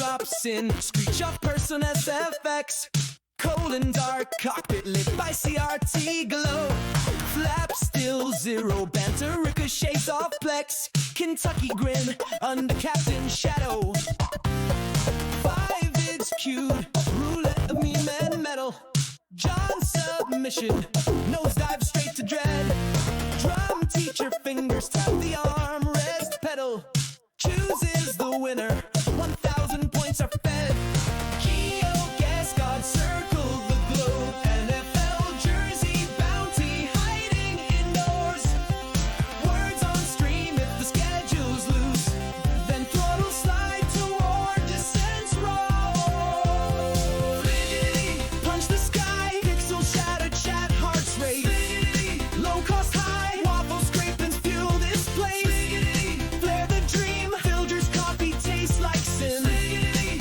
drops in, screech of person SFX. Cold and dark, cockpit lit by CRT glow. Flap still zero, banter ricochets off Plex. Kentucky grin under Captain Shadow. 5 it's cued, roulette of meme and metal. John submission, nosedive straight to dread. Drum teacher fingers tap the armrest pedal. Chooses the winner, 1,000 points are fed. Keo gas god circle the globe. NFL jersey bounty hiding indoors. Words on stream if the schedule's loose. Then throttle slide toward descent's roll. Punch the sky, pixel shatter chat hearts rate. Low cost high, waffle scrapings fuel this place. Flare the dream, Filger's coffee tastes like sin.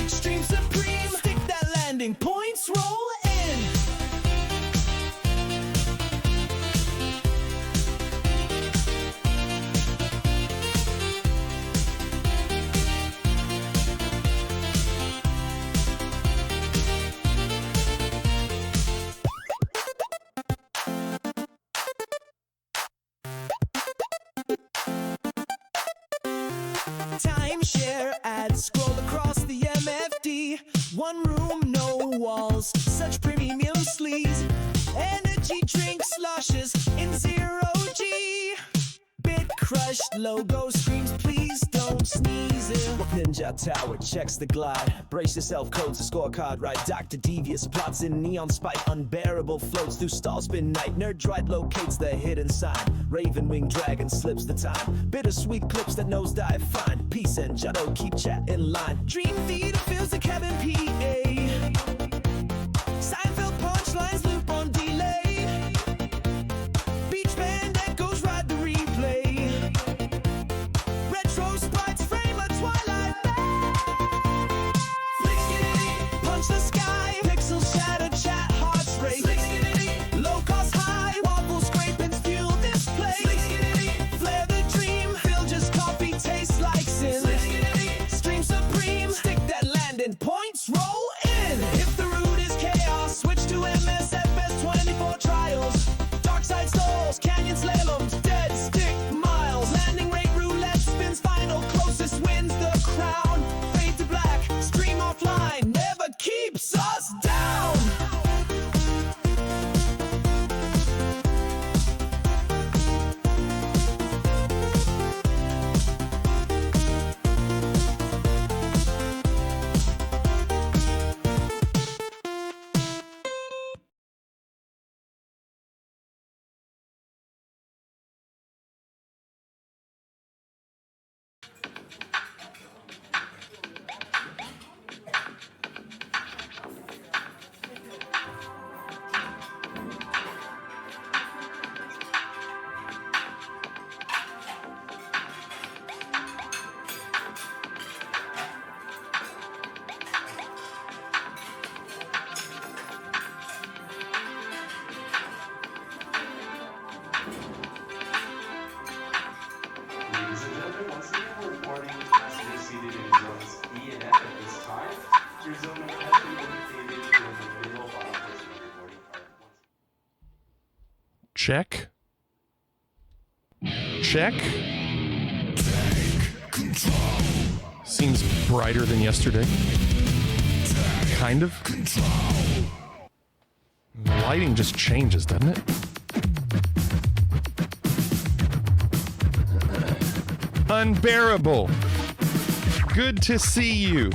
Stream supreme, stick that landing, points roll in. Timeshare ads scroll across the MFD. One room, no walls, such premium sleaze. Energy drink sloshes in zero G. Bit crushed logo screams, please don't sneeze it. Ninja Tower checks the glide. Brace yourself, codes a scorecard right. Dr. Devious plots in neon spite. Unbearable floats through stall spin night. Nerdroid locates the hidden sign. Raven wing dragon slips the time. Bittersweet clips that nosedive fine. Peace and Jado keep chat in line. Dream theater fills the cabin PA. Seinfeld punchlines loop on delay. Beach band echoes ride the replay. Retro sprites frame a twilight bay. Punch the sky, pixel shatter chat hearts race. Low cost high, waffle scrapings fuel display. Flare the dream, Filger's coffee tastes like sin. Stream supreme, stick that landing, points roll in. If the route is chaos, switch to MSFS 24 trials. Dark side stalls, canyon slaloms, dead stick miles. Landing rate roulette spins final, closest wins the crown. Fade to black, stream offline, never keeps us down. Ladies and gentlemen, once again, we're reporting passengers seated in zones E and F at this time. Your zone number has been indicated during the middle of operation of your boarding card. Check. Check. Seems brighter than yesterday. Kind of. Lighting just changes, doesn't it? Unbearable. Good to see you.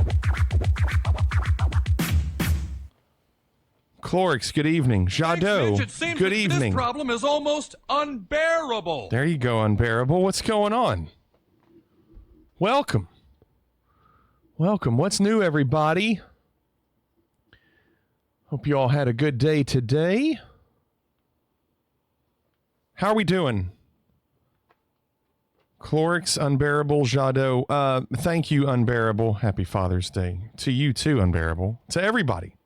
Clorix, good evening. Jadot, It seems good that evening. This problem is almost unbearable. There you go, Unbearable. What's going on? Welcome. Welcome. What's new, everybody? Hope you all had a good day today. How are we doing? Clorix, Unbearable, Jadot. Thank you, Unbearable. Happy Father's Day. To you too, Unbearable. To everybody.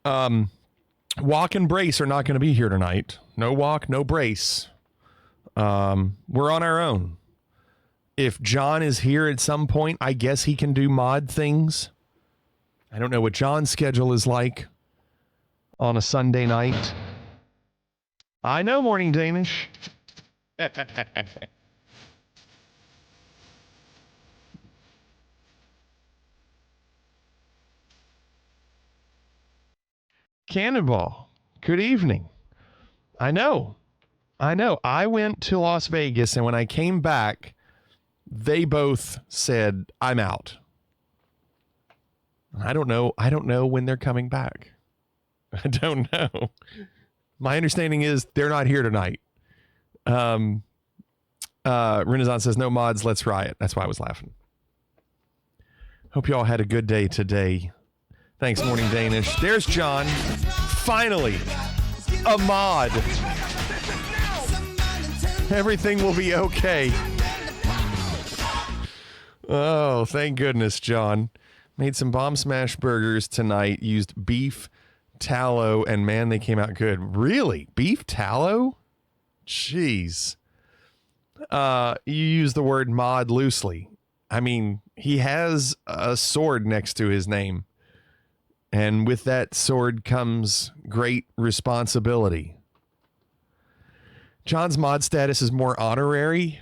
Walk and Brace are not going to be here tonight. No Walk, no Brace. We're on our own. if John is here at some point, I guess he can do mod things. I don't know what John's schedule is like on a Sunday night. I know, Morning Danish. Cannonball, good evening. I know. I went to Las Vegas, and when I came back, they both said, I'm out. I don't know when they're coming back. I don't know. My understanding is they're not here tonight. Renaissance says, no mods, let's riot. That's why I was laughing. Hope you all had a good day today. Thanks, Morning Danish. There's John. Finally, a mod. Everything will be okay. Oh, thank goodness, John. Made some bomb smash burgers tonight. Used beef tallow, and man, they came out good. Really? Beef tallow? Jeez. You use the word mod loosely. I mean, he has a sword next to his name. And with that sword comes great responsibility. John's mod status is more honorary.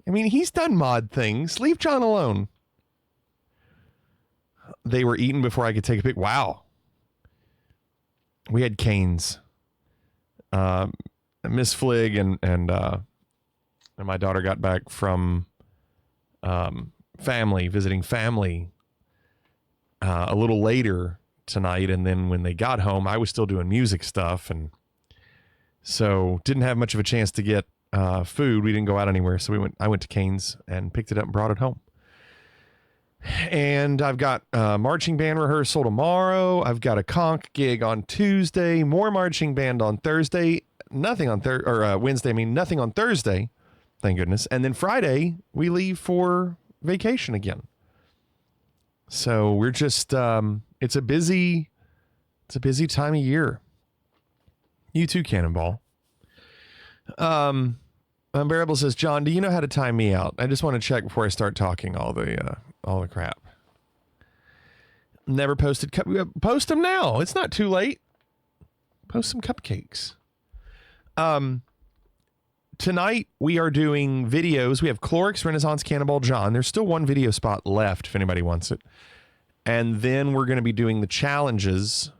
I mean, he's done mod things. Leave John alone. They were eaten before I could take a pic. Wow. We had Canes. Miss Flig and my daughter got back from visiting family a little later tonight, and then when they got home, I was still doing music stuff, and so didn't have much of a chance to get food. We didn't go out anywhere, so I went to Cane's and picked it up and brought it home. And I've got marching band rehearsal tomorrow. I've got a conch gig on Tuesday. More marching band on Thursday. Nothing on Wednesday. I mean, nothing on Thursday. Thank goodness. And then Friday we leave for vacation again. So we're just it's a busy time of year. You too, Cannonball. Unbearable says, John, do you know how to time me out? I just want to check before I start talking all the crap. Never posted post them now. It's not too late. Post some cupcakes. Tonight we are doing videos. We have Clorix, Renaissance, Cannonball, John. There's still one video spot left if anybody wants it. And then we're going to be doing the challenges.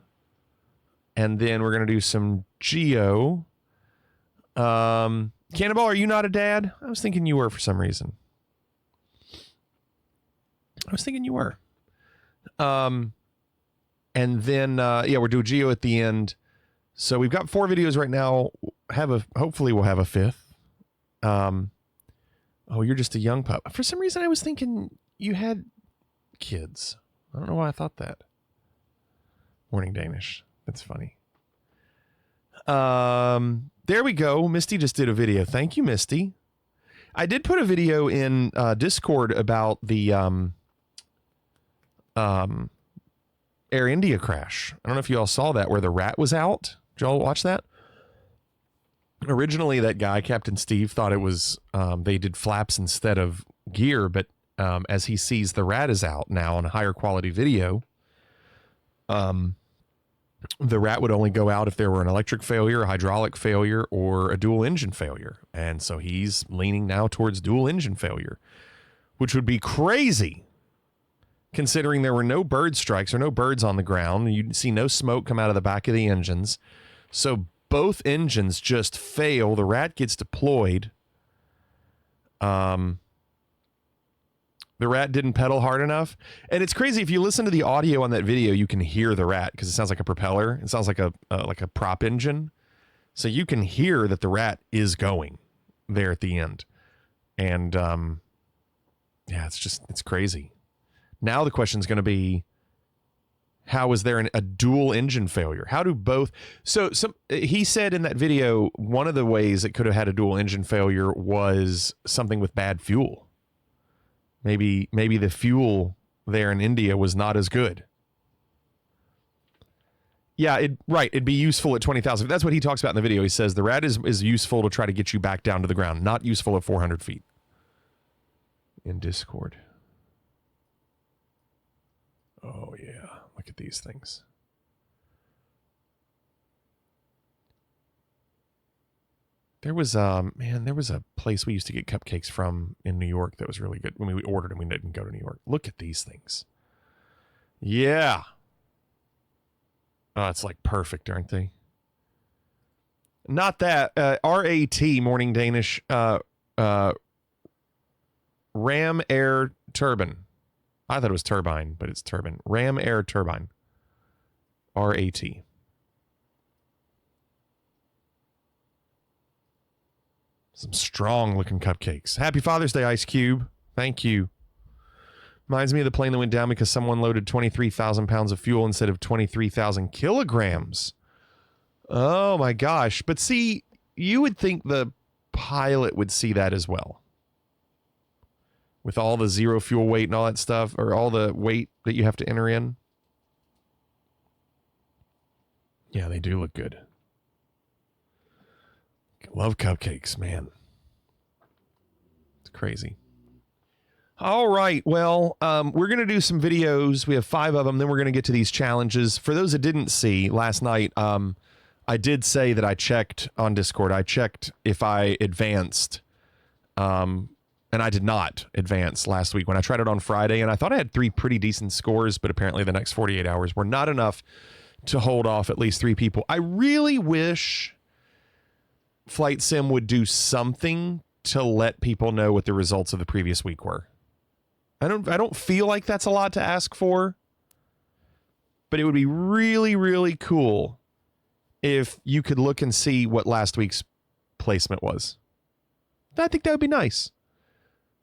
And then we're going to do some Geo. Cannonball, are you not a dad? I was thinking you were for some reason. I was thinking you were. And then, we're doing Geo at the end. So we've got 4 videos right now. Hopefully we'll have a 5th. Oh, you're just a young pup. For some reason, I was thinking you had kids. I don't know why I thought that. Morning Danish. That's funny. There we go. Misty just did a video. Thank you, Misty. I did put a video in Discord about the Air India crash. I don't know if you all saw that, where the rat was out. Did you all watch that? Originally, that guy, Captain Steve, thought it was they did flaps instead of gear, but as he sees the rat is out now on a higher quality video, the rat would only go out if there were an electric failure, a hydraulic failure, or a dual engine failure. And so he's leaning now towards dual engine failure, which would be crazy considering there were no bird strikes or no birds on the ground. You'd see no smoke come out of the back of the engines. So both engines just fail. The rat gets deployed. The rat didn't pedal hard enough. And it's crazy. If you listen to the audio on that video, you can hear the rat because it sounds like a propeller. It sounds like a prop engine. So you can hear that the rat is going there at the end. And it's crazy. Now the question is going to be, how is there a dual engine failure? How do both? So he said in that video, one of the ways it could have had a dual engine failure was something with bad fuel. Maybe the fuel there in India was not as good. Yeah, it'd be useful at 20,000. That's what he talks about in the video. He says the rat is useful to try to get you back down to the ground, not useful at 400 feet. in Discord. Oh, yeah. Look at these things. There was there was a place we used to get cupcakes from in New York that was really good. When we ordered them, we didn't go to New York. Look at these things. Yeah. Oh, it's like perfect, aren't they? Not that. RAT, Morning Danish. Ram Air Turbine. I thought it was turbine, but it's turbine. Ram Air Turbine. RAT. Some strong looking cupcakes. Happy Father's Day, Ice Cube. Thank you. Reminds me of the plane that went down because someone loaded 23,000 pounds of fuel instead of 23,000 kilograms. Oh my gosh. But see, you would think the pilot would see that as well. With all the zero fuel weight and all that stuff, or all the weight that you have to enter in. Yeah, they do look good. Love cupcakes, man. It's crazy. All right. Well, we're going to do some videos. We have 5 of them. Then we're going to get to these challenges. For those that didn't see last night, I did say that I checked on Discord. I checked if I advanced. And I did not advance last week when I tried it on Friday. And I thought I had 3 pretty decent scores, but apparently the next 48 hours were not enough to hold off at least 3 people. I really wish Flight Sim would do something to let people know what the results of the previous week were. I don't feel like that's a lot to ask for, but it would be really, really cool if you could look and see what last week's placement was. I think that would be nice.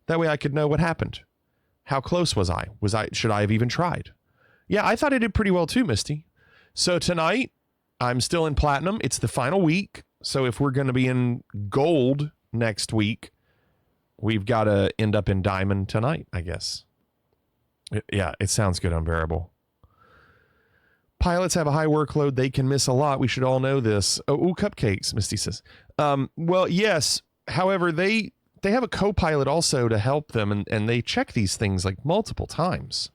That way I could know what happened. How close was I? Should I have even tried? Yeah, I thought I did pretty well too, Misty. So tonight, I'm still in platinum. It's the final week. So if we're going to be in gold next week, we've got to end up in diamond tonight, I guess. Yeah, it sounds good, Unbearable. Pilots have a high workload. They can miss a lot. We should all know this. Oh, cupcakes, Misty says. Well, yes. However, they have a co-pilot also to help them, and they check these things like multiple times.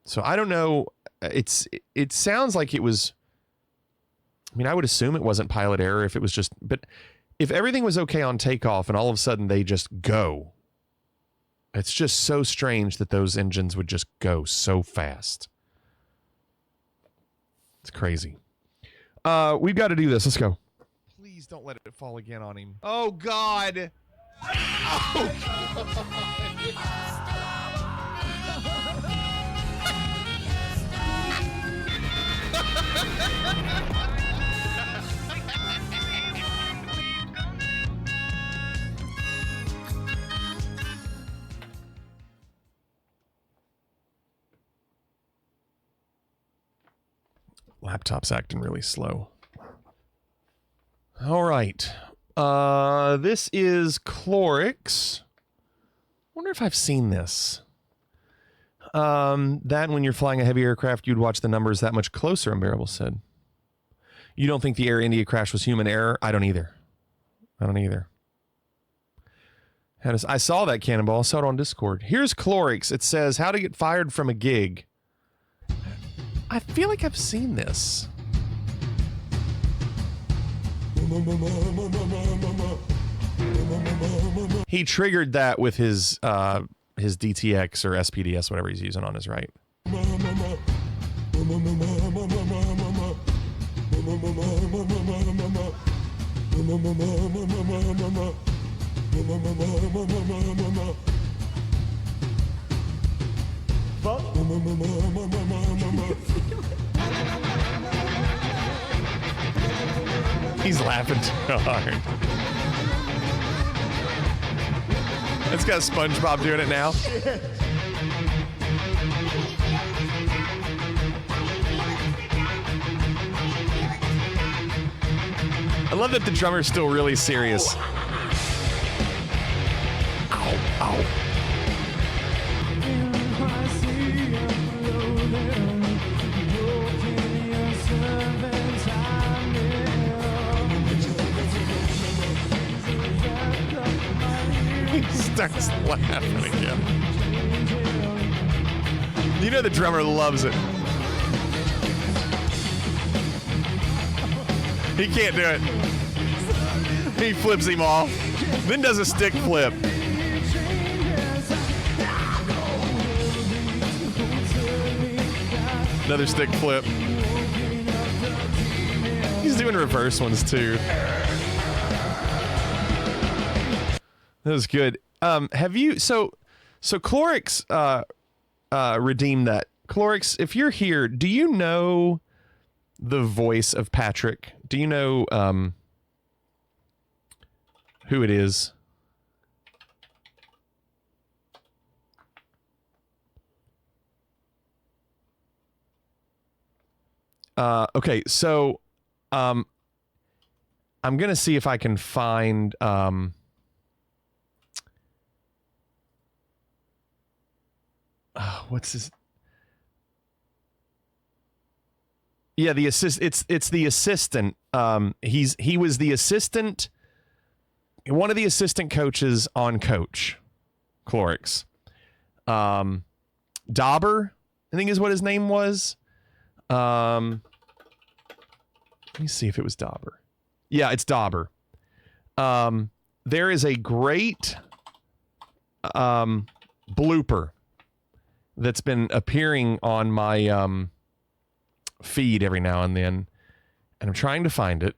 So I don't know. It sounds like it was... I mean, I would assume it wasn't pilot error if it was just... But if everything was okay on takeoff and all of a sudden they just go, it's just so strange that those engines would just go so fast. It's crazy. We've got to do this. Let's go. Please don't let it fall again on him. Oh, God. Oh, God. Laptop's acting really slow. All right. This is Clorix. Wonder if I've seen this. That when you're flying a heavy aircraft, you'd watch the numbers that much closer, Unbearable said. You don't think the Air India crash was human error? I don't either. I saw that Cannonball. I saw it on Discord. Here's Clorix. It says, how to get fired from a gig. I feel like I've seen this. He triggered that with his DTX or SPDS, whatever he's using on his right. He's laughing too hard. It's got SpongeBob doing it now. I love that the drummer's still really serious. Ow, ow. He's starts laughing again. You know the drummer loves it. He can't do it. He flips him off, then does a stick flip. Another stick flip. He's doing reverse ones too. That was good. Have you so Clorix redeemed that. Clorix, if you're here, do you know the voice of Patrick? Do you know who it is? Okay, so I'm gonna see if I can find what's his? Yeah, the assist. It's the assistant. He was the assistant, one of the assistant coaches on Coach Clorix. Dauber, I think is what his name was. Let me see if it was Dauber. Yeah, it's Dauber. There is a great blooper that's been appearing on my feed every now and then, and I'm trying to find it.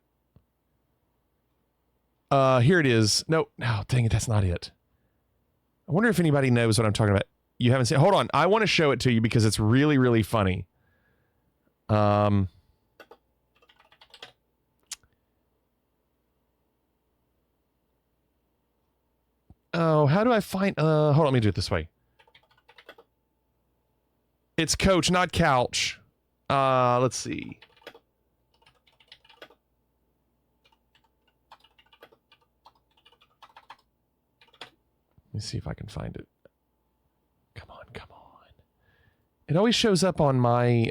Here it is. No, dang it, that's not it. I wonder if anybody knows what I'm talking about. You haven't seen. Hold on, I want to show it to you because it's really, really funny. Oh, how do I find? Hold on, let me do it this way. It's Coach, not Couch. Let's see. Let me see if I can find it. Come on. It always shows up on my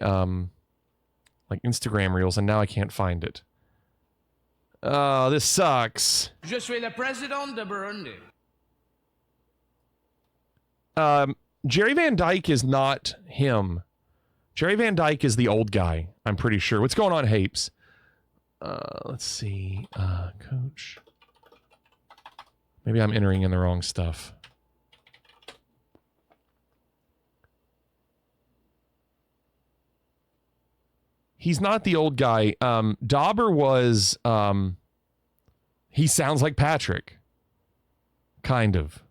like Instagram reels, and now I can't find it. Oh, this sucks. Je suis le président de Burundi. Jerry Van Dyke is not him. Jerry Van Dyke is the old guy, I'm pretty sure. What's going on, Hapes? Let's see. Coach. Maybe I'm entering in the wrong stuff. He's not the old guy. Dauber was, he sounds like Patrick. Kind of.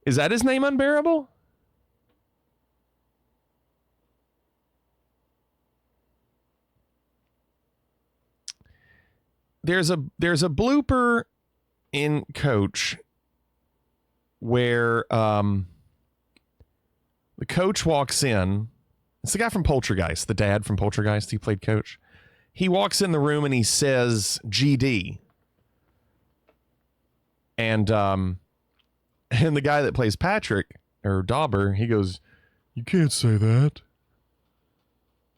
Is that his name, Unbearable? There's a blooper in Coach where the coach walks in. It's the guy from Poltergeist, the dad from Poltergeist. He played Coach. He walks in the room and he says GD. And the guy that plays Patrick, or Dauber, he goes, "You can't say that."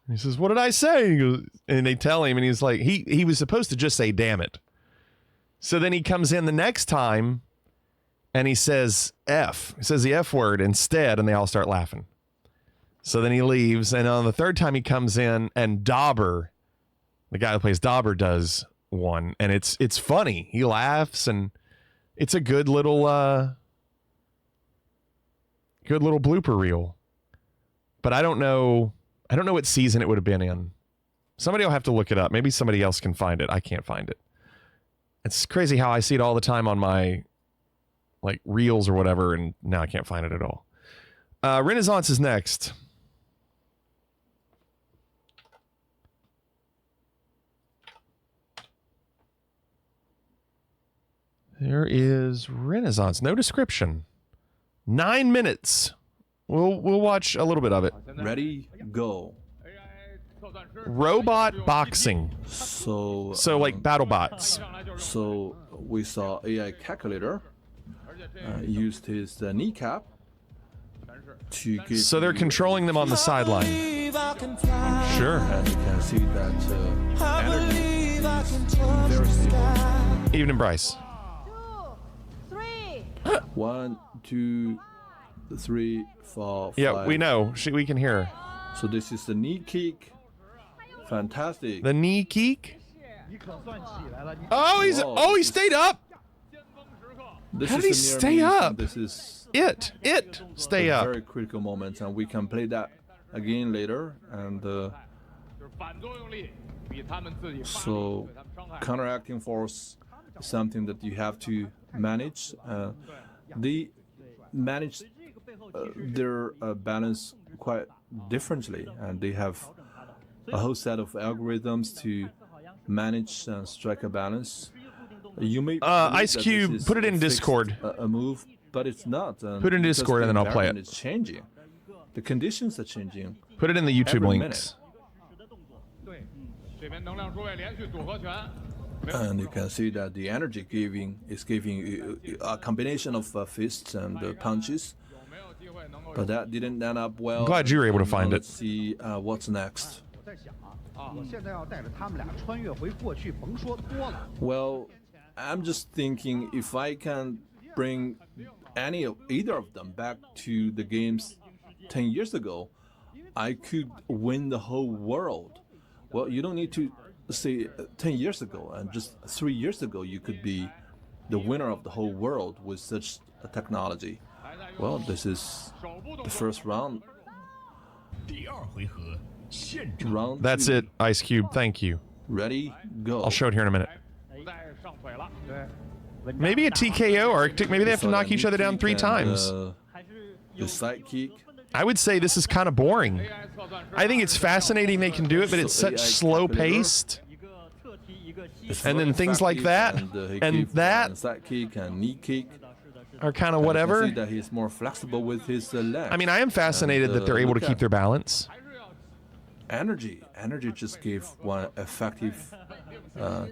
And he says, "What did I say?" He goes, and they tell him, and he's like, he was supposed to just say, "Damn it." So then he comes in the next time, and he says F. He says the F word instead, and they all start laughing. So then he leaves, and on the third time he comes in, and Dauber, the guy who plays Dauber, does one, and it's funny. He laughs, and it's a good little blooper reel. But I don't know what season it would have been in. Somebody will have to look it up. Maybe somebody else can find it. I can't find it. It's crazy how I see it all the time on my like reels or whatever, and now I can't find it at all. Renaissance is next. There is Renaissance. No description. 9 minutes. We'll watch a little bit of it. Ready, go. Robot boxing. So like battle bots. So we saw AI calculator used his kneecap to give. So they're you- controlling them on the sideline. Sure. And you can see that energy is very stable. Evening, Bryce. 3. 1, 2, 3, 4, 5. Yeah, we know. We can hear her. So this is the knee kick. Fantastic. The knee kick. Oh, he stayed up. This How is did he the near stay miss, up? and This is Stay a up. very critical moment, and we can play that again later. And so counteracting force is something that you have to manage. They manage their balance quite differently, and they have a whole set of algorithms to manage and strike a balance. You may believe Ice that Cube, this is put it in a fixed, Discord. A move, but it's not. Put it in because Discord the and then I'll play it. environment is changing. The conditions are changing. Put it in the YouTube Every links. And you can see that the energy is giving you a combination of fists and punches. But that didn't end up well. I'm glad you were able to Now find it. Let's see what's next. Well, I'm just thinking if I can bring either of them back to the games 10 years ago, I could win the whole world. Well, you don't need to say 10 years ago, and just 3 years ago you could be the winner of the whole world with such a technology. Well, this is the first round. Round That's 2. it, Ice Cube. Thank you. Ready, go. I'll show it here in a minute. Maybe a TKO, Arctic. Maybe they have to So knock that each knee other down kick 3 and, times. the side kick. I would say this is kind of boring. I think it's fascinating they can do it, but it's So such AI slow calculator. paced. It's And then very things like that, effective, he and gave, that- side kick and knee kick. Are kind of And you can whatever. see that he's more flexible with his legs. I mean, I am fascinated And, that they're able to look keep at their balance. energy just gave one effective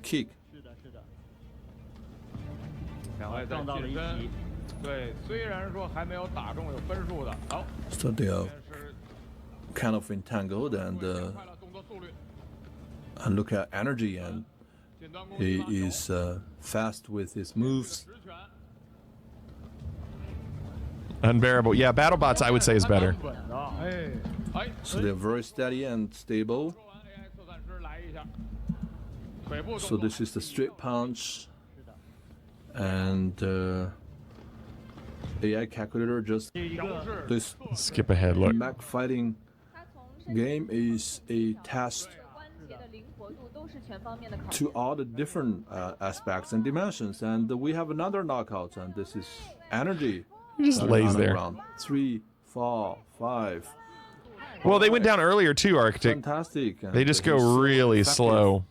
kick. So they are kind of entangled, and look at energy, and he is fast with his moves. Unbearable. Yeah, BattleBots I would say is better. So they're very steady and stable. So this is the straight punch, and AI calculator just this Skip ahead. Look. Mac fighting game is a test to all the different aspects and dimensions, and we have another knockout, and this is energy. He just lays there. Round 3, 4, 5. Well, they went down earlier too, Arctic. Fantastic. And They just he's go so really effective. slow.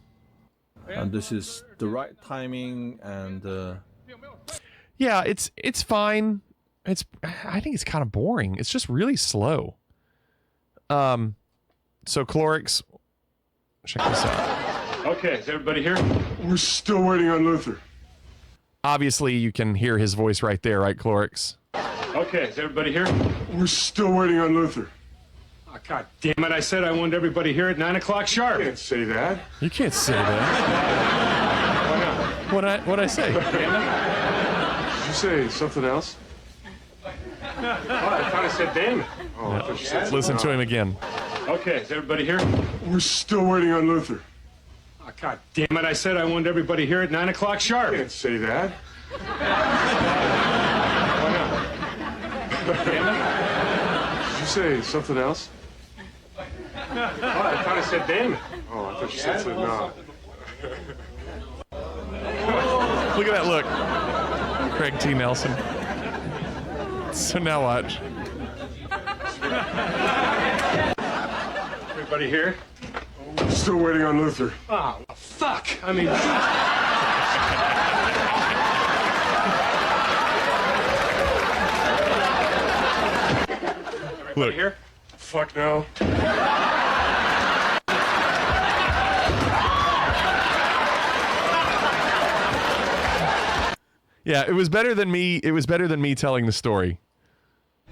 And this is the right timing, and Yeah, it's fine. I think it's kind of boring. It's just really slow. So Clorix, check this out. Okay, is everybody here? We're still waiting on Luther. Obviously, you can hear his voice right there, right, Clorix? Okay, is everybody here? We're still waiting on Luther. Oh, God damn it, I said I wanted everybody here at 9 o'clock sharp. You can't say that. You can't say that. Why not? What'd I say? Did you say something else? Oh, I thought I said damn it. Oh, I thought you said Listen to him again. Okay, is everybody here? We're still waiting on Luther. Oh, God damn it, I said I wanted everybody here at 9 o'clock sharp. You can't say that. Why not? Damn it. Did you say something else? Oh, I thought I said damn it. Oh, I thought you said something else. Look at that look. Craig T. Nelson. So now watch. Everybody here? Still waiting on Luther. Oh, fuck. I mean... Look. Here? Fuck no. Yeah, it was better than me. It was better than me telling the story.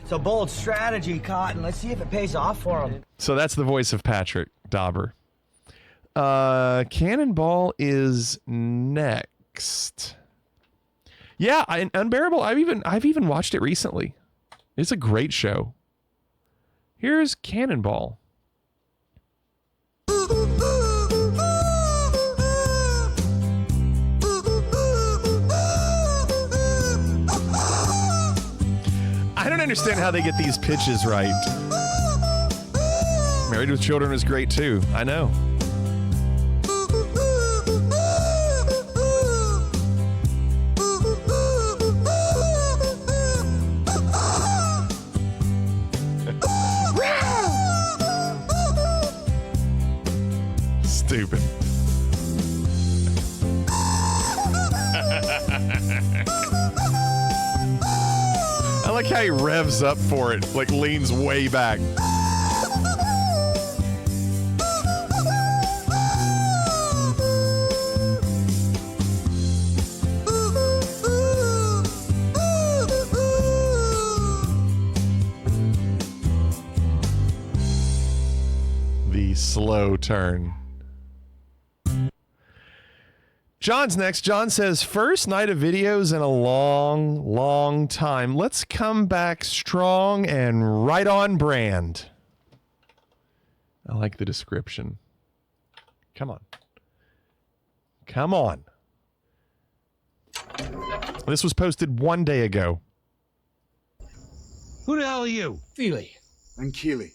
It's a bold strategy, Cotton. Let's see if it pays off for him. So that's the voice of Patrick Dauber. Cannonball is next. Yeah, Unbearable. I've even watched it recently. It's a great show. Here's Cannonball. I don't understand how they get these pitches right. Married with Children is great too. I know. Stupid. I like how he revs up for it, like leans way back. The slow turn. John's next. John says, first night of videos in a long, long time. Let's come back strong and right on brand. I like the description. Come on. Come on. This was posted 1 day ago. Who the hell are you? Feely. I'm Keely.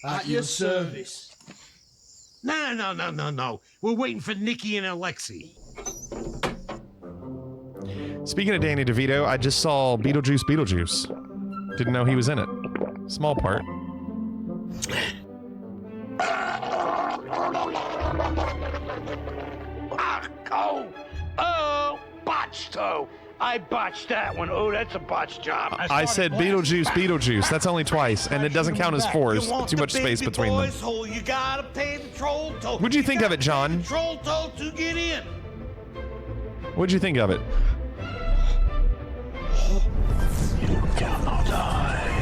At your service. No. We're waiting for Nikki and Alexi. Speaking of Danny DeVito, I just saw Beetlejuice. Didn't know he was in it. Small part. Oh, botched. Oh, I botched that one. Oh, that's a botched job. I said Beetlejuice. That's only twice, and it doesn't count as fours. Too much space between them. You gotta pay the troll toll. What'd you think of it, John? Troll toll to get in. What'd you think of it? You cannot die.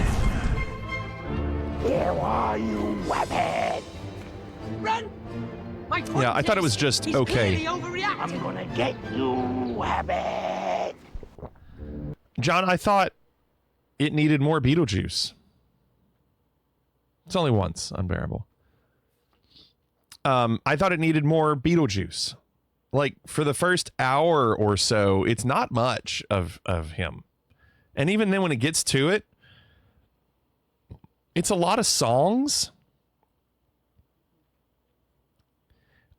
Where are you, weapon? Run! Yeah, I thought it was just okay. I'm gonna get you, Wabbit. John, I thought it needed more Beetlejuice. It's only once, Unbearable. I thought it needed more Beetlejuice. Like, for the first hour or so, it's not much of him. And even then when it gets to it, it's a lot of songs.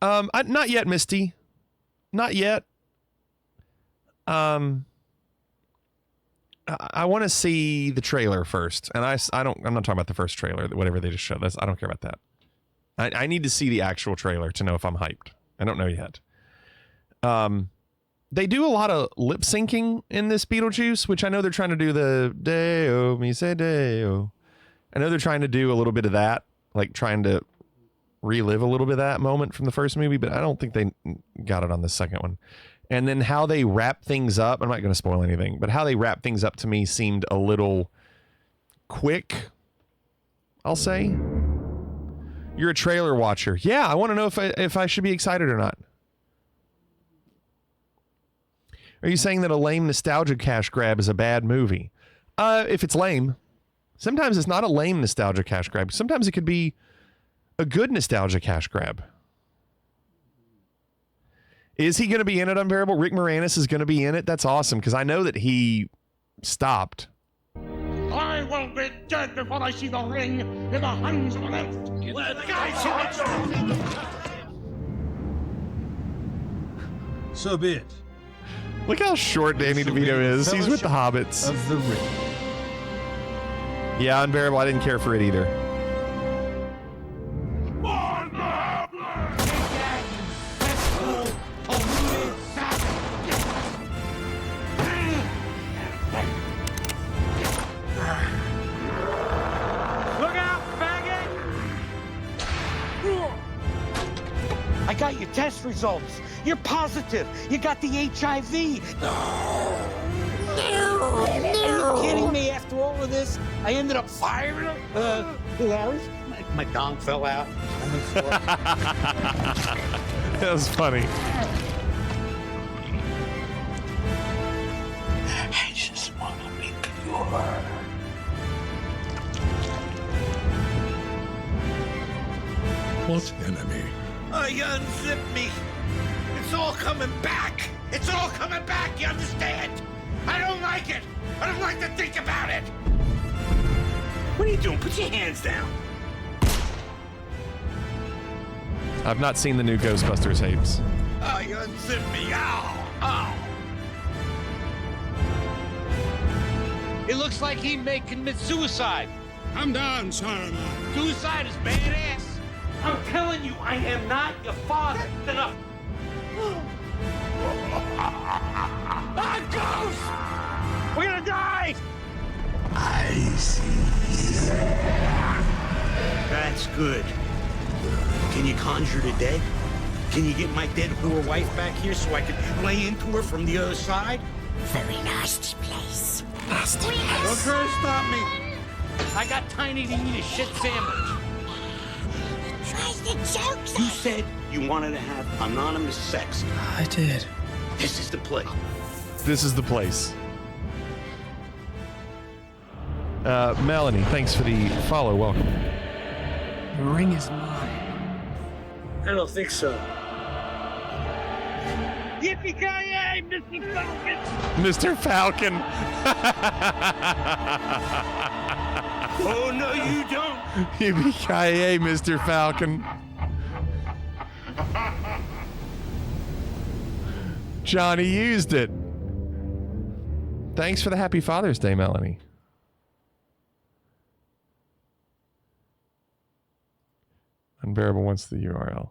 Not yet, Misty. Not yet. I want to see the trailer first, and I'm not talking about the first trailer, whatever they just showed us. I don't care about that. I need to see the actual trailer to know if I'm hyped. I don't know yet. They do a lot of lip syncing in this Beetlejuice, which I know they're trying to do the Deo, mi se Deo. I know they're trying to do a little bit of that, like trying to relive a little bit of that moment from the first movie, but I don't think they got it on the second one. And then how they wrap things up, I'm not going to spoil anything, but how they wrap things up to me seemed a little quick, I'll say. You're a trailer watcher. Yeah, I want to know if I should be excited or not. Are you saying that a lame nostalgia cash grab is a bad movie? If it's lame. Sometimes it's not a lame nostalgia cash grab. Sometimes it could be a good nostalgia cash grab. Is he going to be in it, Unbearable? Rick Moranis is going to be in it? That's awesome, because I know that he stopped. I will be dead before I see the ring in the hands of an elf. So be it. Look how short Danny DeVito is. He's with the Hobbits. Of the ring. Yeah, Unbearable. I didn't care for it either. I got your test results. You're positive. You got the HIV. Are you kidding me? After all of this, I ended up firing him? Larry? My dong fell out. That was funny. I just want to be pure. What enemy? You unzipped me. It's all coming back. It's all coming back, you understand? I don't like it. I don't like to think about it. What are you doing? Put your hands down. I've not seen the new Ghostbusters tapes. Oh, you unzipped me. Ow. Ow. It looks like he may commit suicide. Come down, Saruman. Suicide is badass. I'm telling you, I am not your father. Enough. Ah, Ghost! We're gonna die! I see. That's good. Can you conjure the dead? Can you get my dead poor wife back here so I can play into her from the other side? Very nasty place. Nasty Don't place. try to stop me. I got Tiny to eat a shit sandwich. Tries to joke You said you wanted to have anonymous sex. I did. This is the place. This is the place. Melanie, thanks for the follow. Welcome. The ring is mine. I don't think so. Yippee-ki-yay, Mr. Falcon! Mr. Falcon. Oh, no, you don't. Yippee-ki-yay, Mr. Falcon. Johnny used it. Thanks for the happy Father's Day, Melanie. Unbearable wants the URL.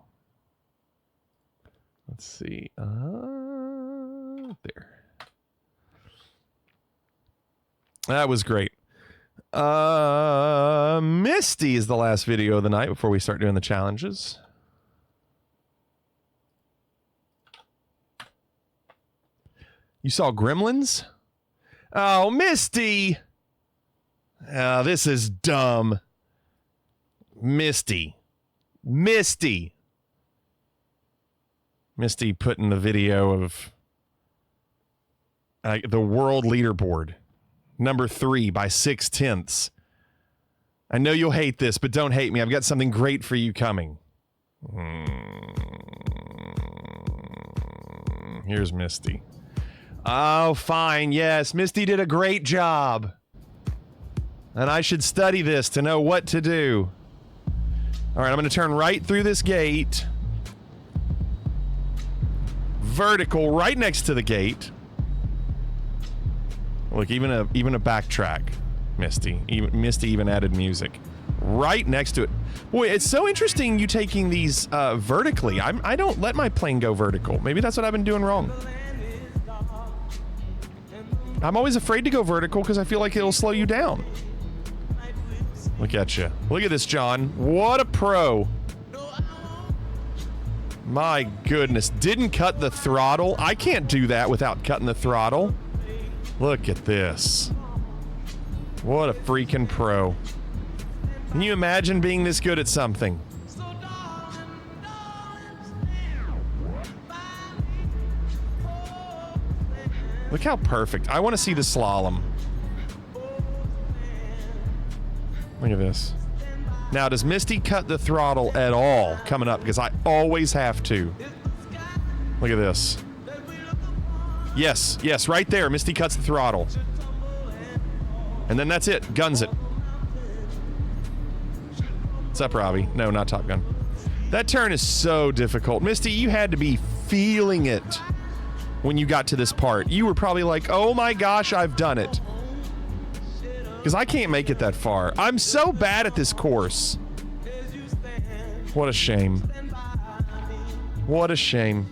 Let's see. There. That was great. Misty is the last video of the night before we start doing the challenges. You saw Gremlins? Oh, Misty! Oh, this is dumb. Misty putting the video of the world leaderboard. Number 3 by 6/10. I know you'll hate this, but don't hate me. I've got something great for you coming. Here's Misty. Oh, fine. Yes, Misty did a great job. And I should study this to know what to do. All right, I'm going to turn right through this gate. Vertical right next to the gate. Look, even a backtrack, Misty. Misty even added music right next to it. Boy, it's so interesting you taking these vertically. I don't let my plane go vertical. Maybe that's what I've been doing wrong. I'm always afraid to go vertical because I feel like it'll slow you down. Look at you. Look at this, John. What a pro. My goodness. Didn't cut the throttle. I can't do that without cutting the throttle. Look at this. What a freaking pro. Can you imagine being this good at something? Look how perfect. I want to see the slalom. Look at this. Now, does Misty cut the throttle at all coming up? Because I always have to. Look at this. Yes, yes, right there. Misty cuts the throttle. And then that's it. Guns it. What's up, Robbie? No, not Top Gun. That turn is so difficult. Misty, you had to be feeling it when you got to this part. You were probably like, oh my gosh, I've done it. Because I can't make it that far. I'm so bad at this course. What a shame. What a shame.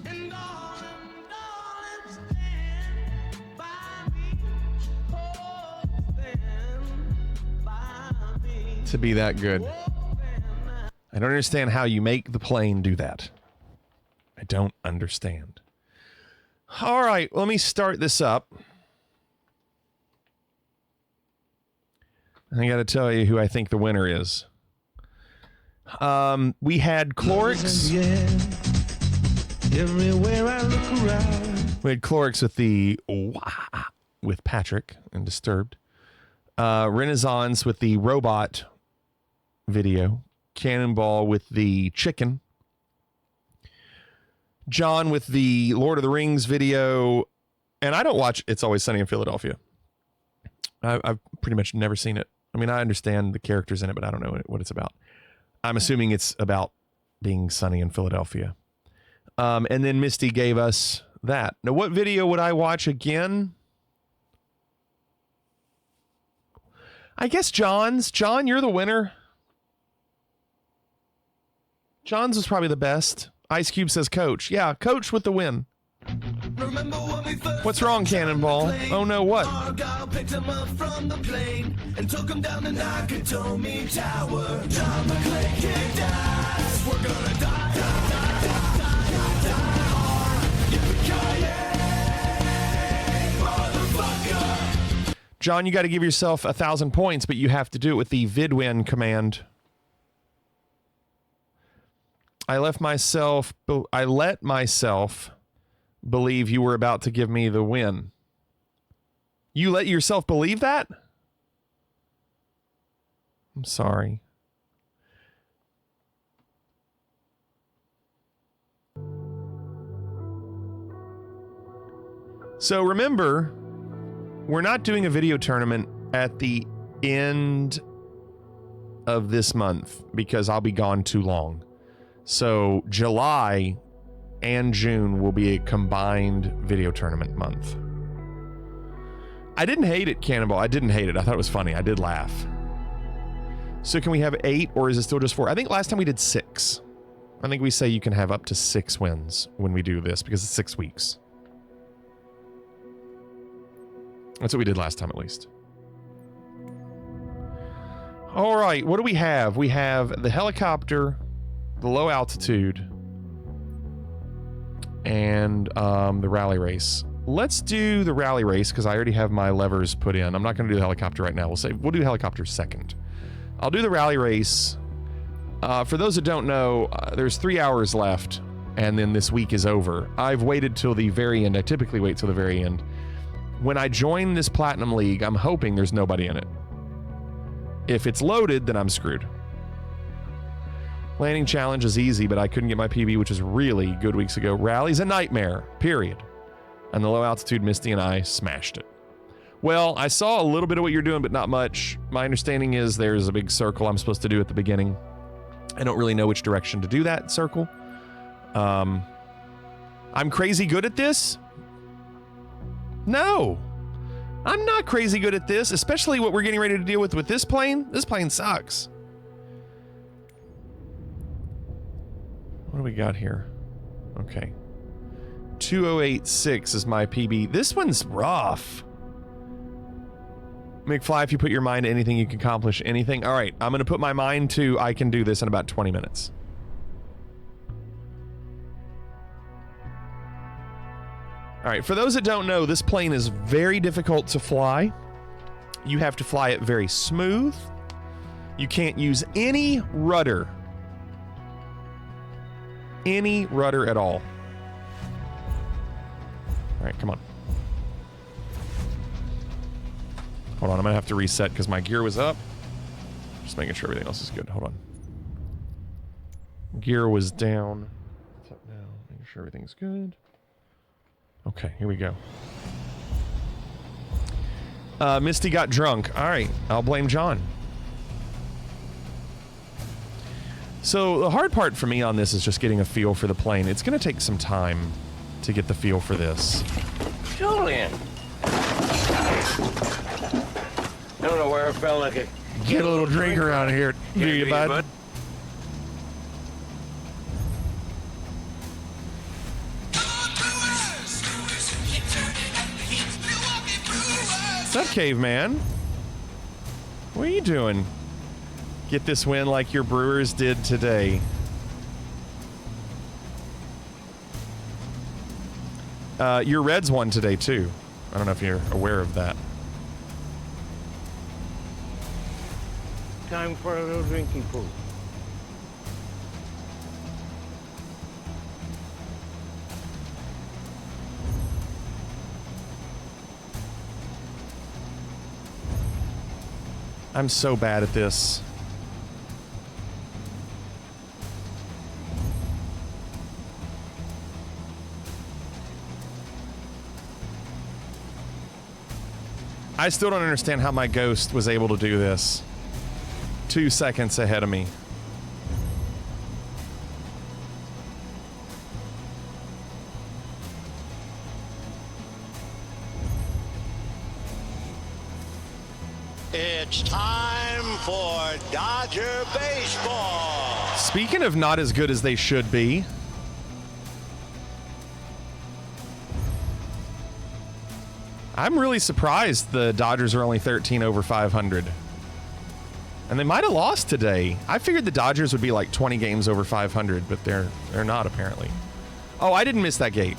To be that good. I don't understand how you make the plane do that. I don't understand. All right, let me start this up. I got to tell you who I think the winner is. We had Clorix. Everywhere I look around. We had Clorix with the with Patrick and Disturbed. Renaissance with the robot video. Cannonball with the chicken. John with the Lord of the Rings video. And I don't watch It's Always Sunny in Philadelphia. I've pretty much never seen it. I mean, I understand the characters in it, but I don't know what it's about. I'm assuming it's about being sunny in Philadelphia. And then Misty gave us that. Now, what video would I watch again? I guess John's. John, you're the winner. John's was probably the best. Ice Cube says Coach. Yeah, Coach with the win. What's wrong, Cannonball? Oh no, what? Argyle picked him up from the plane and took him down the Nakatomi Tower. John McClane kicked ass. We're gonna die, die, die, die, die, die hard. Yippee-ki-yay, motherfucker. John, you got to give yourself 1,000 points, but you have to do it with the vidwin command. I let myself believe you were about to give me the win. You let yourself believe that? I'm sorry. So remember, we're not doing a video tournament at the end of this month because I'll be gone too long. So July and June will be a combined video tournament month. I didn't hate it, Cannonball. I didn't hate it. I thought it was funny. I did laugh. So can we have 8 or is it still just 4? I think last time we did 6. I think we say you can have up to 6 wins when we do this because it's 6 weeks. That's what we did last time at least. All right, what do we have? We have the helicopter, the low altitude, and the rally race. Let's do the rally race because I already have my levers put in. I'm not going to do the helicopter right now. We'll do helicopter second. I'll do the rally race. For those that don't know, there's 3 hours left, and then this week is over. I've waited till the very end. I typically wait till the very end. When I join this Platinum League, I'm hoping there's nobody in it. If it's loaded, then I'm screwed. Landing challenge is easy, but I couldn't get my PB, which is really good weeks ago. Rally's a nightmare, period. And the low altitude, Misty and I smashed it. Well, I saw a little bit of what you're doing, but not much. My understanding is there's a big circle I'm supposed to do at the beginning. I don't really know which direction to do that circle. I'm crazy good at this? No. I'm not crazy good at this, especially what we're getting ready to deal with this plane. This plane sucks. What do we got here? Okay. 2086 is my PB. This one's rough. McFly, if you put your mind to anything, you can accomplish anything. All right, I'm going to put my mind to I can do this in about 20 minutes. All right, for those that don't know, this plane is very difficult to fly. You have to fly it very smooth. You can't use any rudder. Any rudder at all. All right, come on. Hold on, I'm gonna have to reset because my gear was up. Just making sure everything else is good. Hold on. Gear was down. It's up now. Making sure everything's good. Okay, here we go. Misty got drunk. All right, I'll blame John. So the hard part for me on this is just getting a feel for the plane. It's going to take some time to get the feel for this. Julian! I don't know where I felt like it. Get a little drink around here, do you, bud? What's up, caveman? What are you doing? Get this win like your Brewers did today. Your Reds won today, too. I don't know if you're aware of that. Time for a little drinking pool. I'm so bad at this. I still don't understand how my ghost was able to do this. 2 seconds ahead of me. It's time for Dodger baseball. Speaking of not as good as they should be, I'm really surprised the Dodgers are only 13 over 500. And they might have lost today. I figured the Dodgers would be like 20 games over 500, but they're not apparently. Oh, I didn't miss that gate.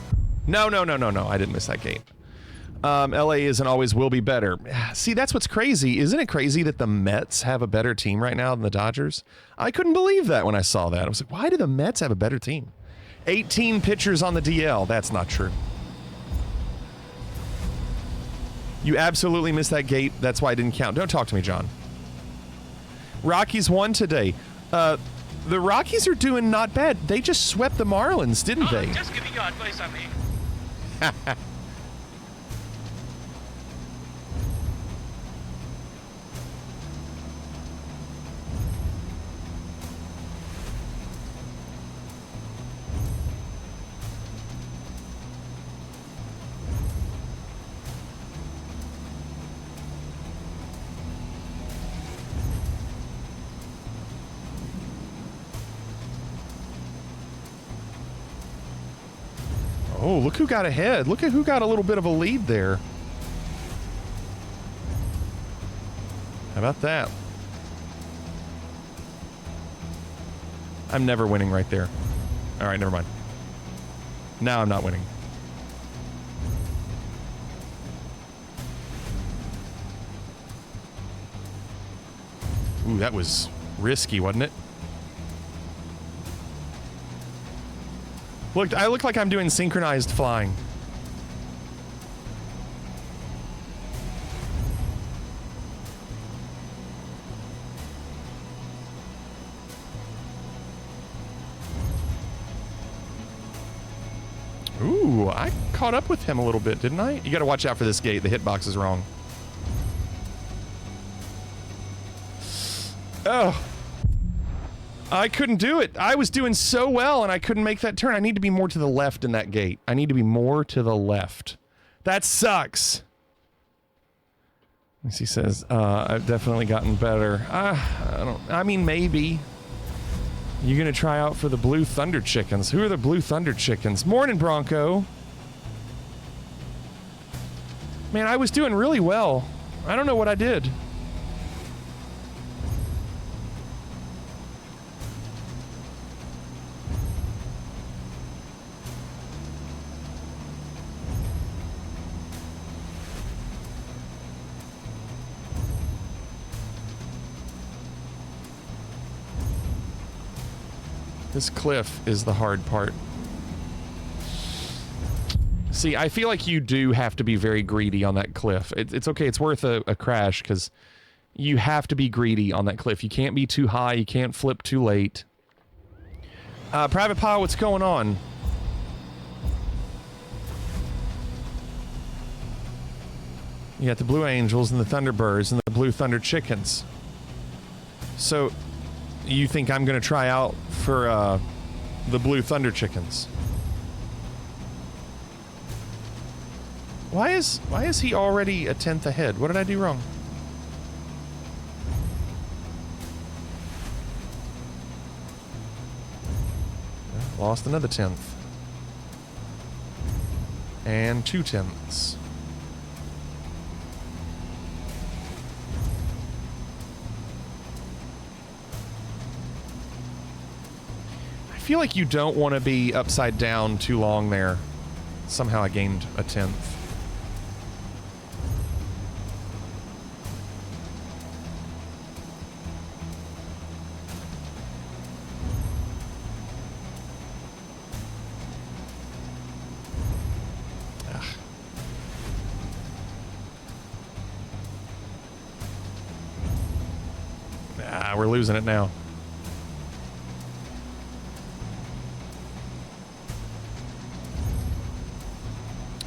No, I didn't miss that gate. LA is and always will be better. See, that's what's crazy. Isn't it crazy that the Mets have a better team right now than the Dodgers? I couldn't believe that when I saw that. I was like, why do the Mets have a better team? 18 pitchers on the DL. That's not true. You absolutely missed that gate. That's why I didn't count. Don't talk to me, John. Rockies won today. The Rockies are doing not bad. They just swept the Marlins, didn't they? Just giving you advice, Ami. Oh, look who got ahead. Look at who got a little bit of a lead there. How about that? I'm never winning right there. All right, never mind. Now I'm not winning. Ooh, that was risky, wasn't it? Look, I look like I'm doing synchronized flying. Ooh, I caught up with him a little bit, didn't I? You got to watch out for this gate. The hitbox is wrong. Oh. I couldn't do it. I was doing so well and I couldn't make that turn. I need to be more to the left in that gate. I need to be more to the left. That sucks. He says, I've definitely gotten better. I mean, maybe. You gonna try out for the Blue Thunder Chickens? Who are the Blue Thunder Chickens? Morning, Bronco. Man, I was doing really well. I don't know what I did. This cliff is the hard part. See, I feel like you do have to be very greedy on that cliff. It's okay. It's worth a crash because you have to be greedy on that cliff. You can't be too high. You can't flip too late. Private Pile, what's going on? You got the Blue Angels and the Thunderbirds and the Blue Thunder Chickens. So, you think I'm going to try out for the Blue Thunder Chickens? Why is he already a 10th ahead? What did I do wrong? Lost another 10th. And 2 tenths. I feel like you don't want to be upside down too long there. Somehow I gained a 10th. we're losing it now.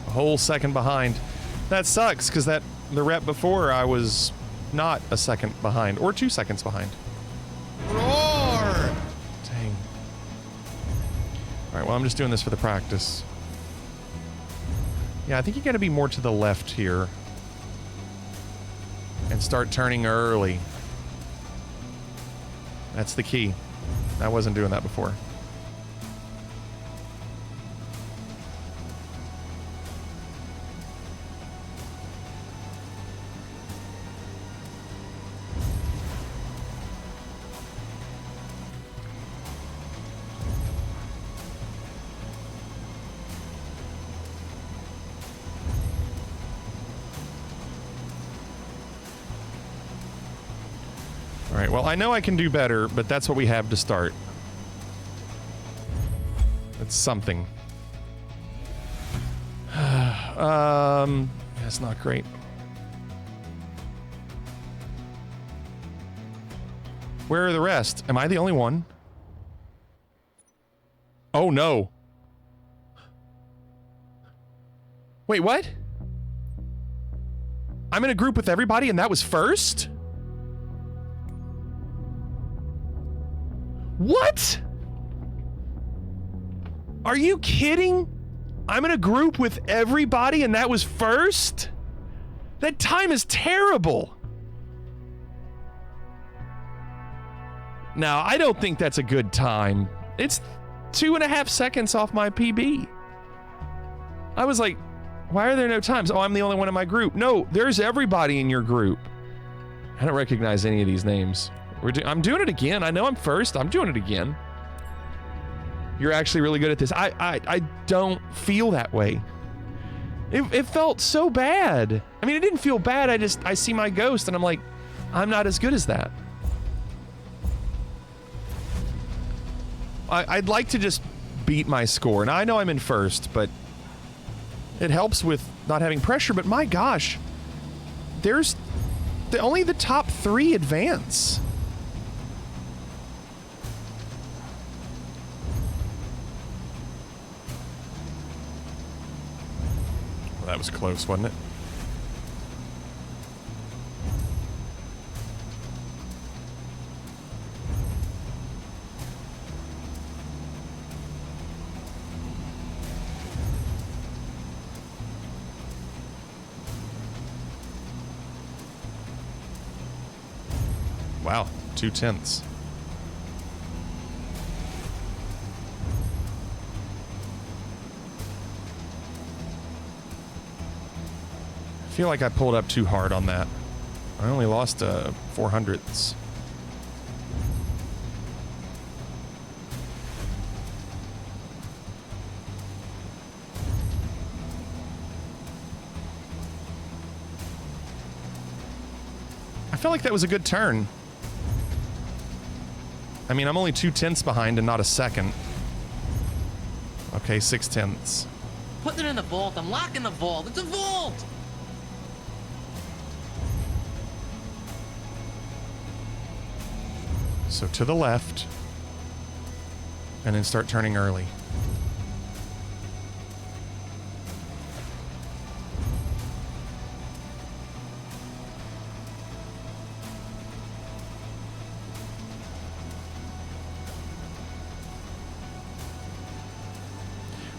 A whole second behind. That sucks, because the rep before I was not a second behind, or 2 seconds behind. Roar! Dang. Alright, well, I'm just doing this for the practice. Yeah, I think you gotta be more to the left here. And start turning early. That's the key. I wasn't doing that before. Alright, well, I know I can do better, but that's what we have to start. It's something. That's not great. Where are the rest? Am I the only one? Oh, no. Wait, what? I'm in a group with everybody and that was first? What? Are you kidding? I'm in a group with everybody and that was first? That time is terrible. Now, I don't think that's a good time. It's 2.5 seconds off my PB. I was like, why are there no times? Oh, I'm the only one in my group. No, there's everybody in your group. I don't recognize any of these names. I'm doing it again. I know I'm first. I'm doing it again. You're actually really good at this. I don't feel that way. It felt so bad. I mean, it didn't feel bad. I see my ghost and I'm like, I'm not as good as that. I'd like to just beat my score. Now, I know I'm in first, but it helps with not having pressure. But my gosh, there's only the top 3 advance. Well, that was close, wasn't it? Wow, 2/10. I feel like I pulled up too hard on that. I only lost 400ths. I felt like that was a good turn. I mean, I'm only 2/10 behind and not a second. Okay, 6/10. Putting it in the vault. I'm locking the vault. It's a vault! So to the left. And then start turning early.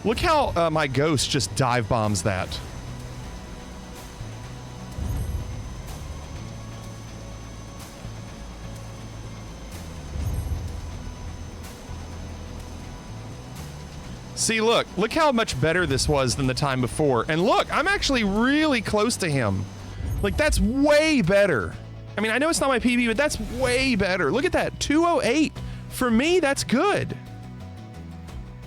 Look how my ghost just dive bombs that. See, look how much better this was than the time before. And look, I'm actually really close to him. Like, that's way better. I mean, I know it's not my PB, but that's way better. Look at that, 208. For me, that's good.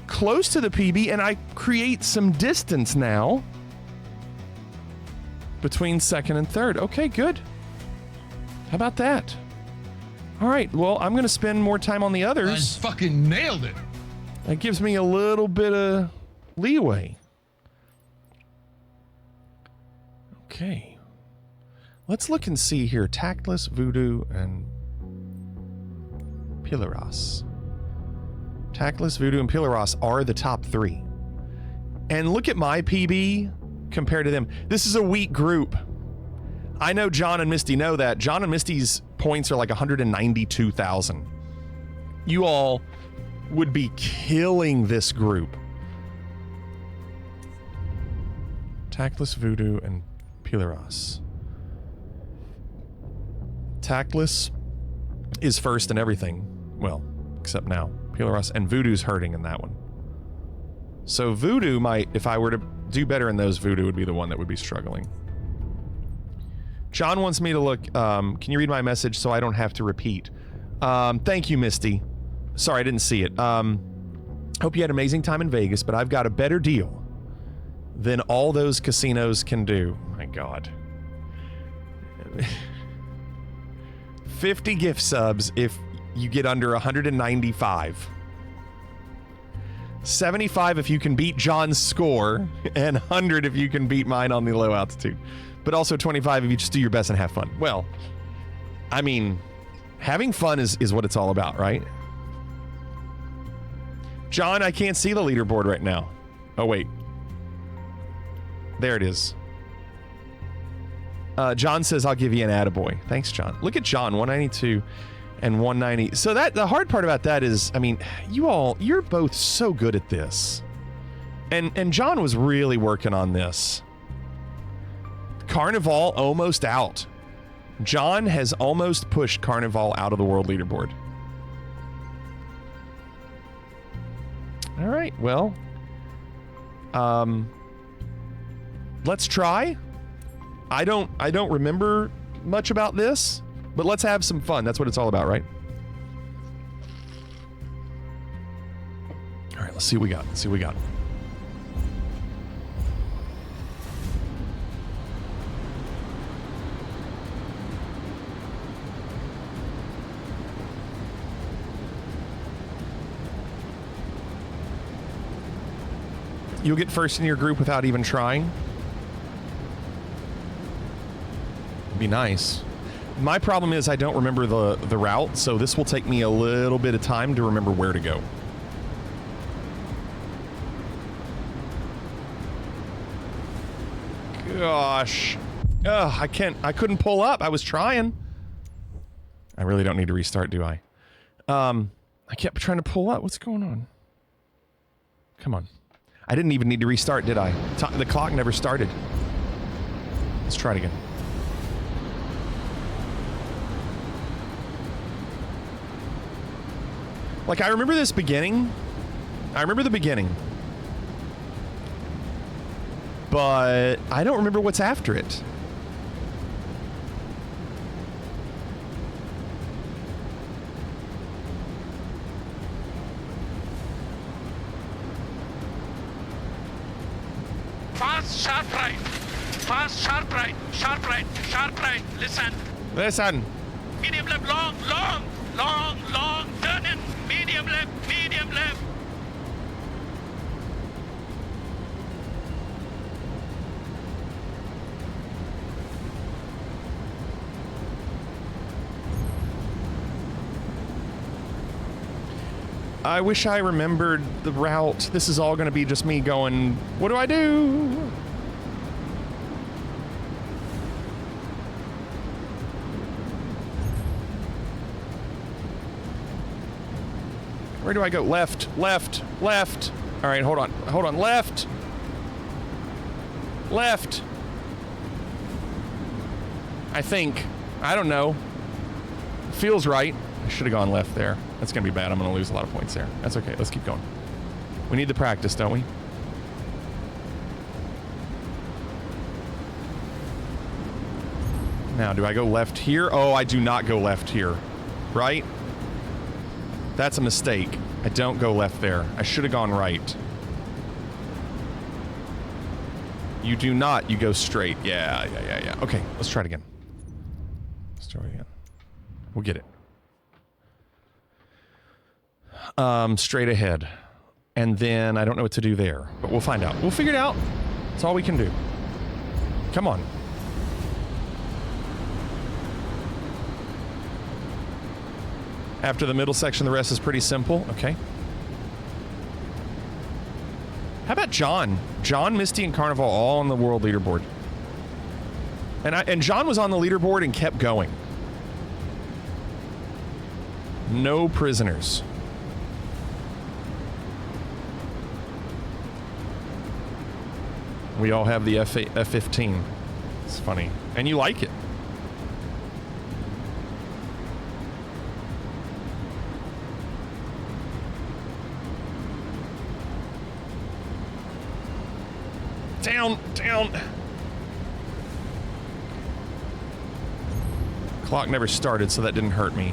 Close to the PB, and I create some distance now between second and third. Okay, good. How about that? All right, well, I'm going to spend more time on the others. I fucking nailed it. That gives me a little bit of leeway. Okay. Let's look and see here. Tactless, Voodoo, and Pilaros. Tactless, Voodoo, and Pilaros are the top 3. And look at my PB compared to them. This is a weak group. I know John and Misty know that. John and Misty's points are like 192,000. You all would be killing this group. Tactless, Voodoo, and Pilaros. Tactless is first in everything. Well, except now. Pilaros and Voodoo's hurting in that one. So Voodoo might, if I were to do better in those, Voodoo would be the one that would be struggling. John wants me to look, can you read my message so I don't have to repeat? Thank you, Misty. Sorry, I didn't see it. Hope you had an amazing time in Vegas, but I've got a better deal than all those casinos can do. My God. 50 gift subs if you get under 195. 75 if you can beat John's score, and 100 if you can beat mine on the low altitude. But also 25 if you just do your best and have fun. Well, I mean, having fun is what it's all about, right? John, I can't see the leaderboard right now. Oh, wait. There it is. John says, I'll give you an attaboy. Thanks, John. Look at John, 192 and 190. So that the hard part about that is, I mean, you're both so good at this. And John was really working on this. Carnival almost out. John has almost pushed Carnival out of the world leaderboard. All right, well, let's try. I don't remember much about this, but let's have some fun. That's what it's all about, right? All right, let's see what we got. Let's see what we got. You'll get first in your group without even trying. It'd be nice. My problem is I don't remember the route, so this will take me a little bit of time to remember where to go. Gosh. Ugh, I couldn't pull up. I was trying. I really don't need to restart, do I? I kept trying to pull up. What's going on? Come on. I didn't even need to restart, did I? The clock never started. Let's try it again. Like, I remember this beginning. I remember the beginning. But I don't remember what's after it. Fast, sharp right. Fast, sharp right. Sharp right. Sharp right. Listen. Listen. Medium left, long, long, long, long. Turn in. Medium left, medium left. I wish I remembered the route. This is all going to be just me going, what do I do? Where do I go? Left, left, left. All right, hold on. Hold on. Left. Left. I think. I don't know. Feels right. I should have gone left there. That's going to be bad. I'm going to lose a lot of points there. That's okay. Let's keep going. We need the practice, don't we? Now, do I go left here? Oh, I do not go left here. Right? That's a mistake. I don't go left there. I should have gone right. You do not. You go straight. Yeah. Okay, let's try it again. Let's try it again. We'll get it. Straight ahead. And then I don't know what to do there, but we'll find out. We'll figure it out. That's all we can do. Come on. After the middle section, the rest is pretty simple. Okay. How about John? John, Misty, and Carnival all on the world leaderboard. And John was on the leaderboard and kept going. No prisoners. We all have the F-15. It's funny. And you like it. Down, down. Clock never started, so that didn't hurt me.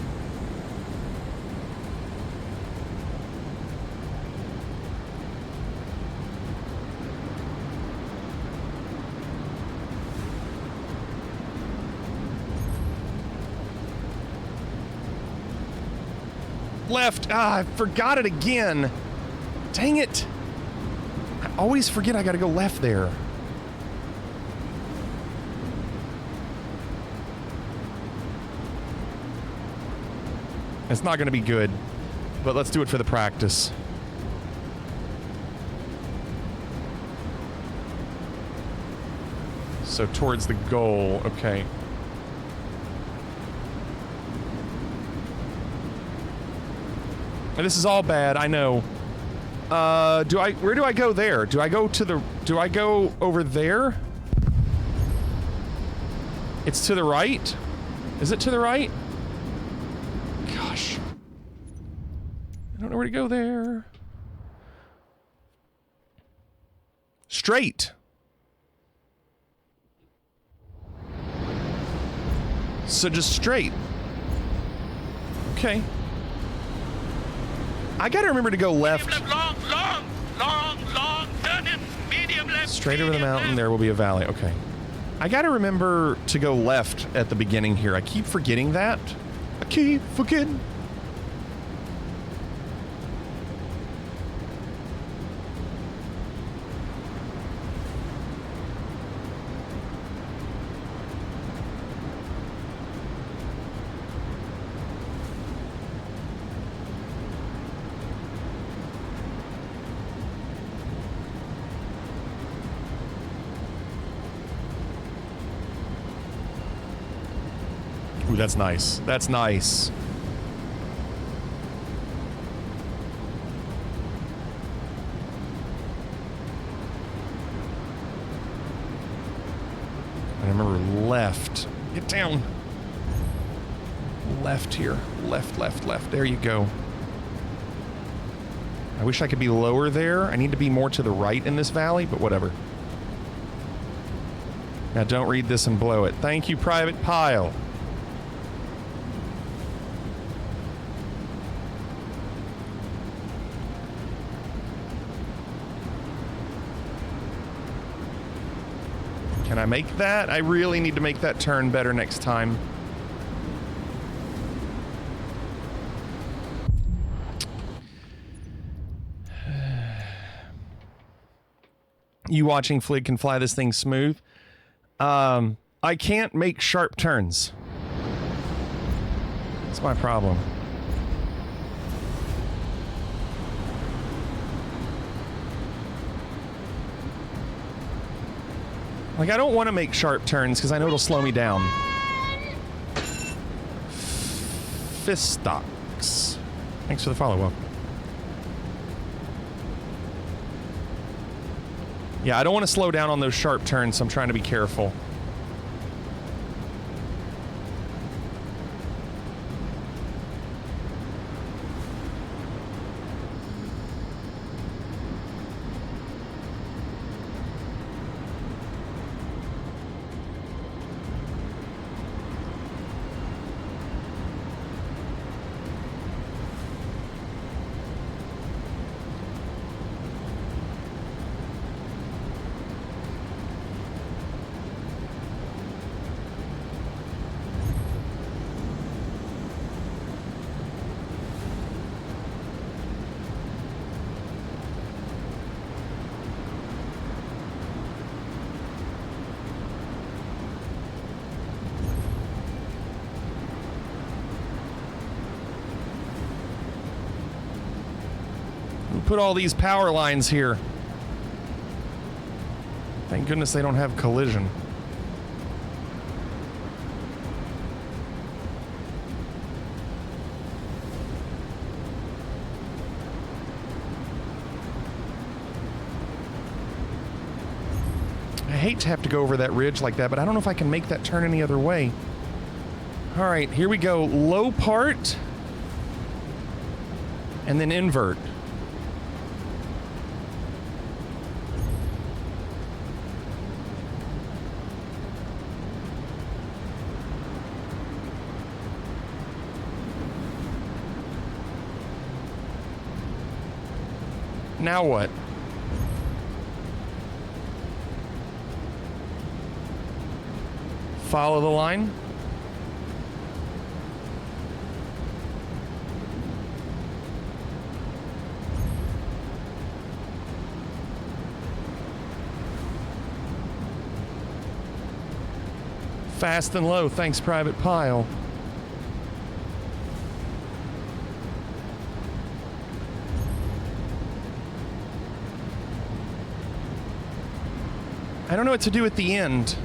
Left. Ah, I forgot it again. Dang it. I always forget I gotta go left there. It's not gonna be good, but let's do it for the practice. So towards the goal, okay. And this is all bad, I know. Where do I go there? Do I go over there? It's to the right? Is it to the right? Gosh. I don't know where to go there. Straight. So just straight. Okay. I gotta remember to go left. Long, turning, medium left. Straight over the mountain, there will be a valley. Okay. I gotta remember to go left at the beginning here. I keep forgetting that. I keep forgetting. Ooh, that's nice. That's nice. I remember left. Get down. Left here. Left, left, left. There you go. I wish I could be lower there. I need to be more to the right in this valley, but whatever. Now don't read this and blow it. Thank you, Private Pile. Can I make that? I really need to make that turn better next time. You watching Flig can fly this thing smooth. I can't make sharp turns. That's my problem. Like, I don't want to make sharp turns because I know it'll slow me down. Fistox. Thanks for the follow up. Yeah, I don't want to slow down on those sharp turns, so I'm trying to be careful. put all these power lines here? Thank goodness they don't have collision. I hate to have to go over that ridge like that, but I don't know if I can make that turn any other way. All right, here we go. Low part, and then invert. Now what? Follow the line. Fast and low, thanks, Private Pile. I don't know what to do at the end.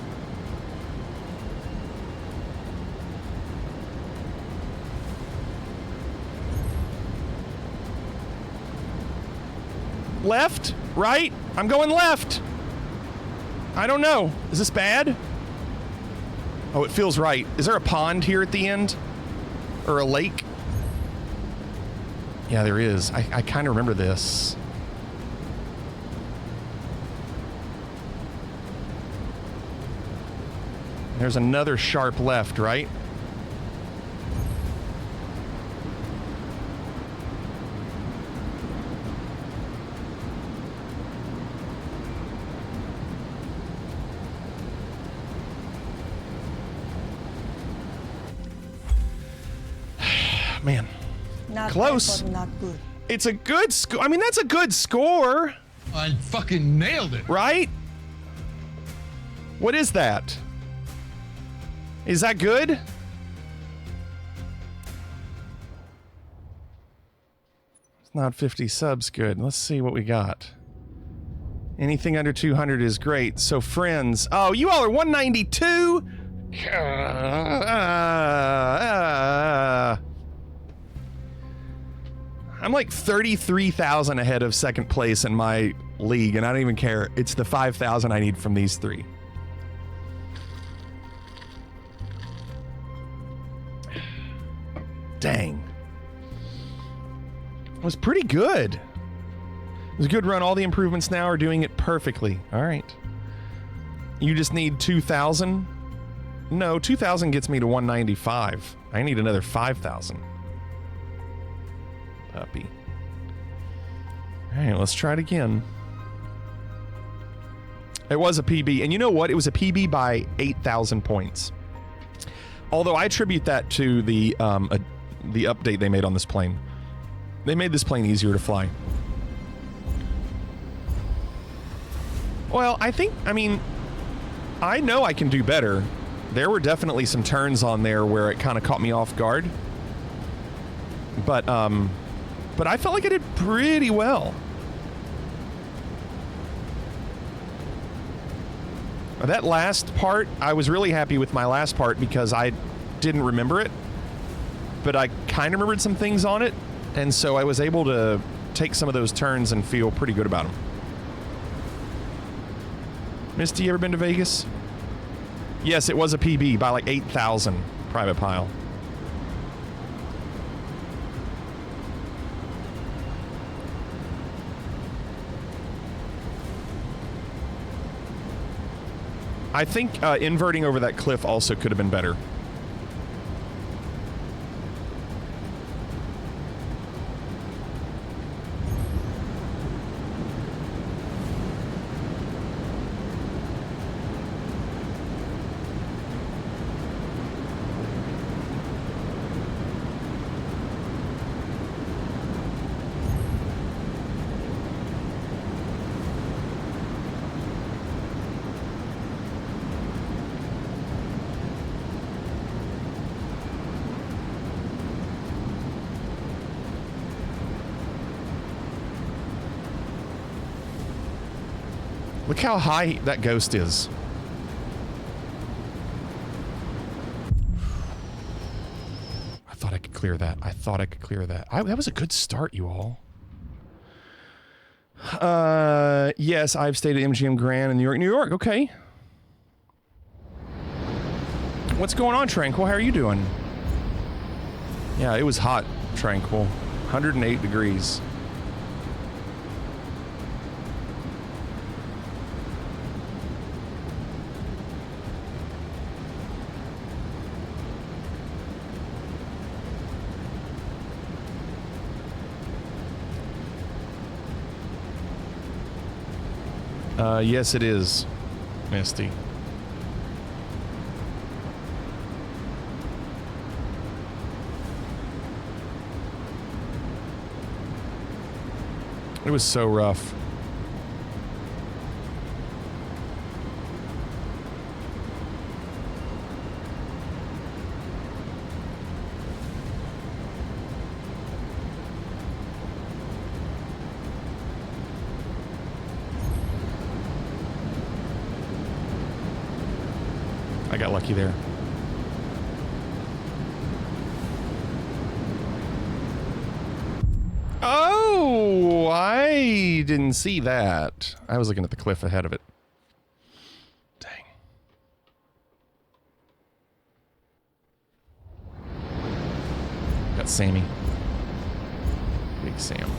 Left? Right? I'm going left. I don't know. Is this bad? Oh, it feels right. Is there a pond here at the end? Or a lake? Yeah, there is. I kind of remember this. There's another sharp left, right? Man. Not close. bad, but not good. It's a good score. I mean, that's a good score. I fucking nailed it. Right? What is that? Is that good? It's not 50 subs good. Let's see what we got. Anything under 200 is great. So friends. Oh, you all are 192? I'm like 33,000 ahead of second place in my league, and I don't even care. It's the 5,000 I need from these three. Dang. It was pretty good. It was a good run. All the improvements now are doing it perfectly. All right. You just need 2,000? No, 2,000 gets me to 195. I need another 5,000. Puppy. All right, let's try it again. It was a PB, and you know what? It was a PB by 8,000 points. Although I attribute that to the update they made on this plane. They made this plane easier to fly. Well, I mean, I know I can do better. There were definitely some turns on there where it kind of caught me off guard. But I felt like I did pretty well. That last part, I was really happy with my last part because I didn't remember it, but I kind of remembered some things on it, and so I was able to take some of those turns and feel pretty good about them. Misty, you ever been to Vegas? Yes, it was a PB by like 8,000, Private Pile. I think inverting over that cliff also could have been better. Look how high that ghost is. I thought I could clear that. I thought I could clear that. That was a good start, you all. Yes, I've stayed at MGM Grand in New York. New York, okay. What's going on, Tranquil? How are you doing? Yeah, it was hot, Tranquil. 108 degrees. Yes, it is, Misty. It was so rough. I got lucky there. Oh, I didn't see that. I was looking at the cliff ahead of it. Dang. Got Sammy. Big Sam.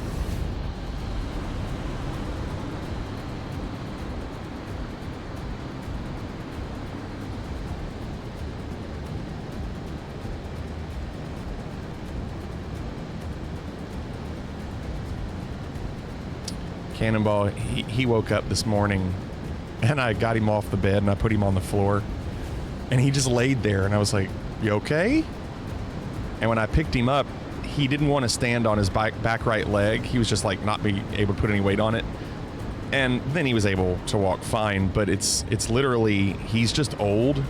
Cannonball, he woke up this morning and I got him off the bed and I put him on the floor and he just laid there and I was like, you okay? And when I picked him up, he didn't want to stand on his back right leg. He was just like not being able to put any weight on it. And then he was able to walk fine, but it's literally, he's just old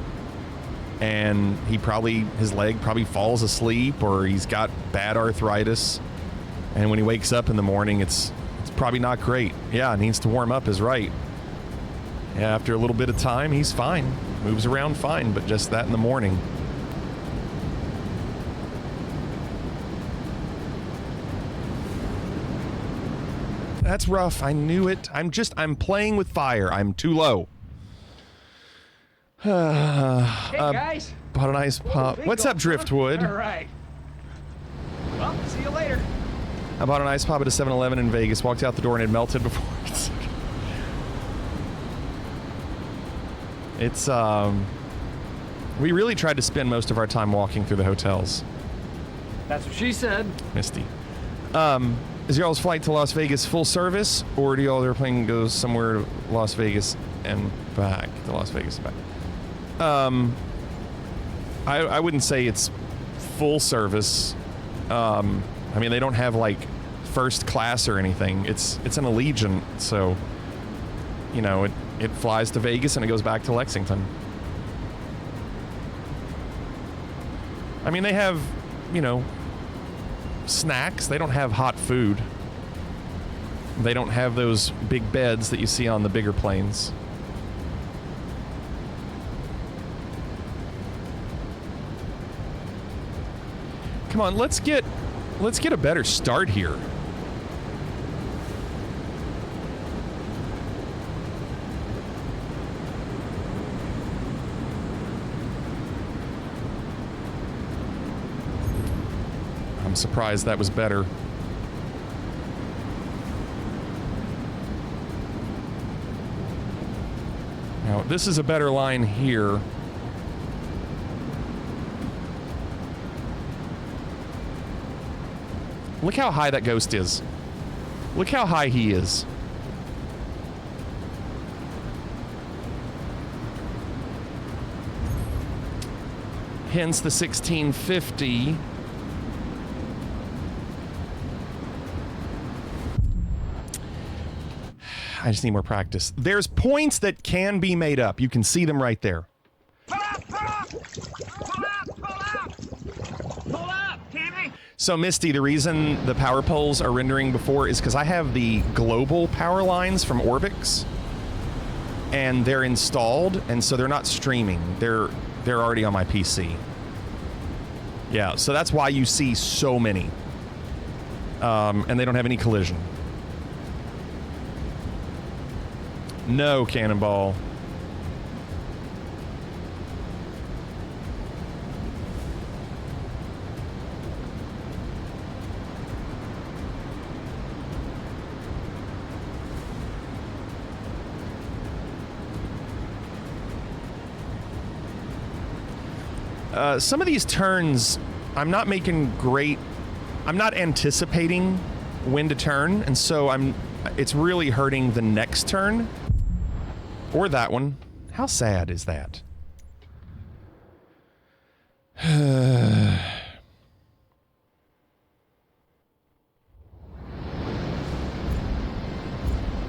and his leg probably falls asleep or he's got bad arthritis. And when he wakes up in the morning, it's probably not great. Yeah, needs to warm up is right. Yeah, after a little bit of time, he's fine. Moves around fine, but just that in the morning. That's rough. I knew it. I'm playing with fire. I'm too low. Hey, guys. Bought an ice pop. What's up, Driftwood? All right. Well, see you later. I bought an ice pop at a 7-Eleven in Vegas, walked out the door and it melted before it's, we really tried to spend most of our time walking through the hotels. That's what she said. Misty. Is y'all's flight to Las Vegas full service, or do y'all airplane go somewhere to Las Vegas and back, to Las Vegas and back? I wouldn't say it's full service. I mean, they don't have like first class or anything. It's an Allegiant, so you know it flies to Vegas and it goes back to Lexington. I mean, they have, you know, snacks. They don't have hot food. They don't have those big beds that you see on the bigger planes. Come on, let's get a better start here. I'm surprised that was better. Now, this is a better line here. Look how high that ghost is. Look how high he is. Hence the 1650. I just need more practice. There's points that can be made up. You can see them right there. Pull up! Pull up! Pull up! Pull up! Pull up, Tammy! So, Misty, the reason the power poles are rendering before is because I have the global power lines from Orbix. and they're installed, and so they're not streaming. They're already on my PC. Yeah, so that's why you see so many. And they don't have any collision. No, Cannonball. Some of these turns, I'm not anticipating when to turn, and so it's really hurting the next turn. Or that one. How sad is that?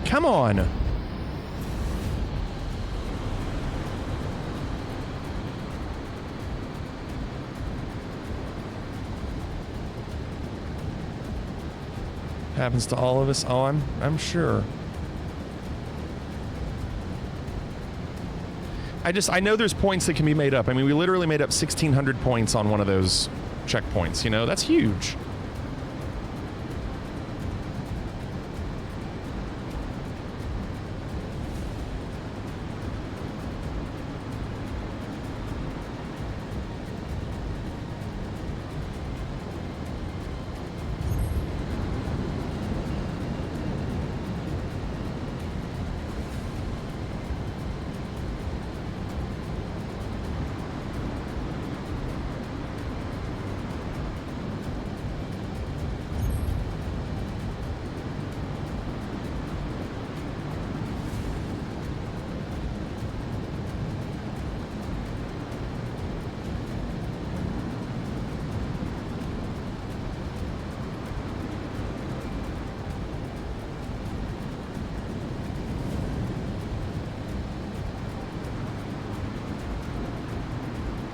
Come on. Happens to all of us. Oh, I'm sure. I know there's points that can be made up. I mean, we literally made up 1,600 points on one of those checkpoints, you know? That's huge.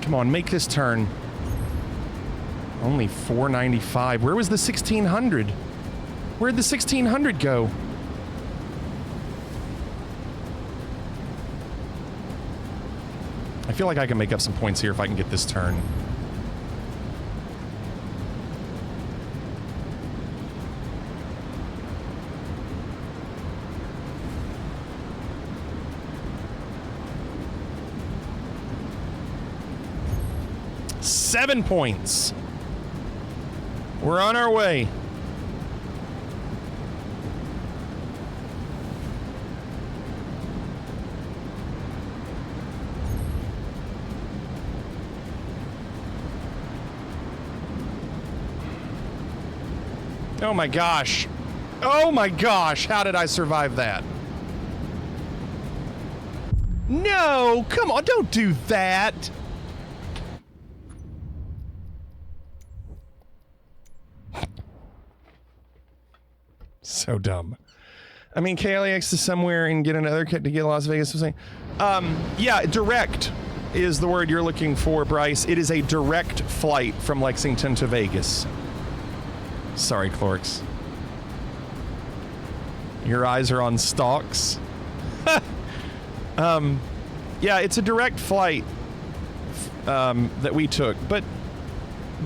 Come on, make this turn. Only 495. Where was the 1,600? Where'd the 1,600 go? I feel like I can make up some points here if I can get this turn. Seven points. We're on our way. Oh my gosh. Oh my gosh. How did I survive that? No, come on, don't do that. So dumb. I mean, KLAX is somewhere and get another kit to get Las Vegas. Yeah, direct is the word you're looking for, Bryce. It is a direct flight from Lexington to Vegas. Sorry, Clorks. Your eyes are on stalks. Yeah, it's a direct flight that we took, but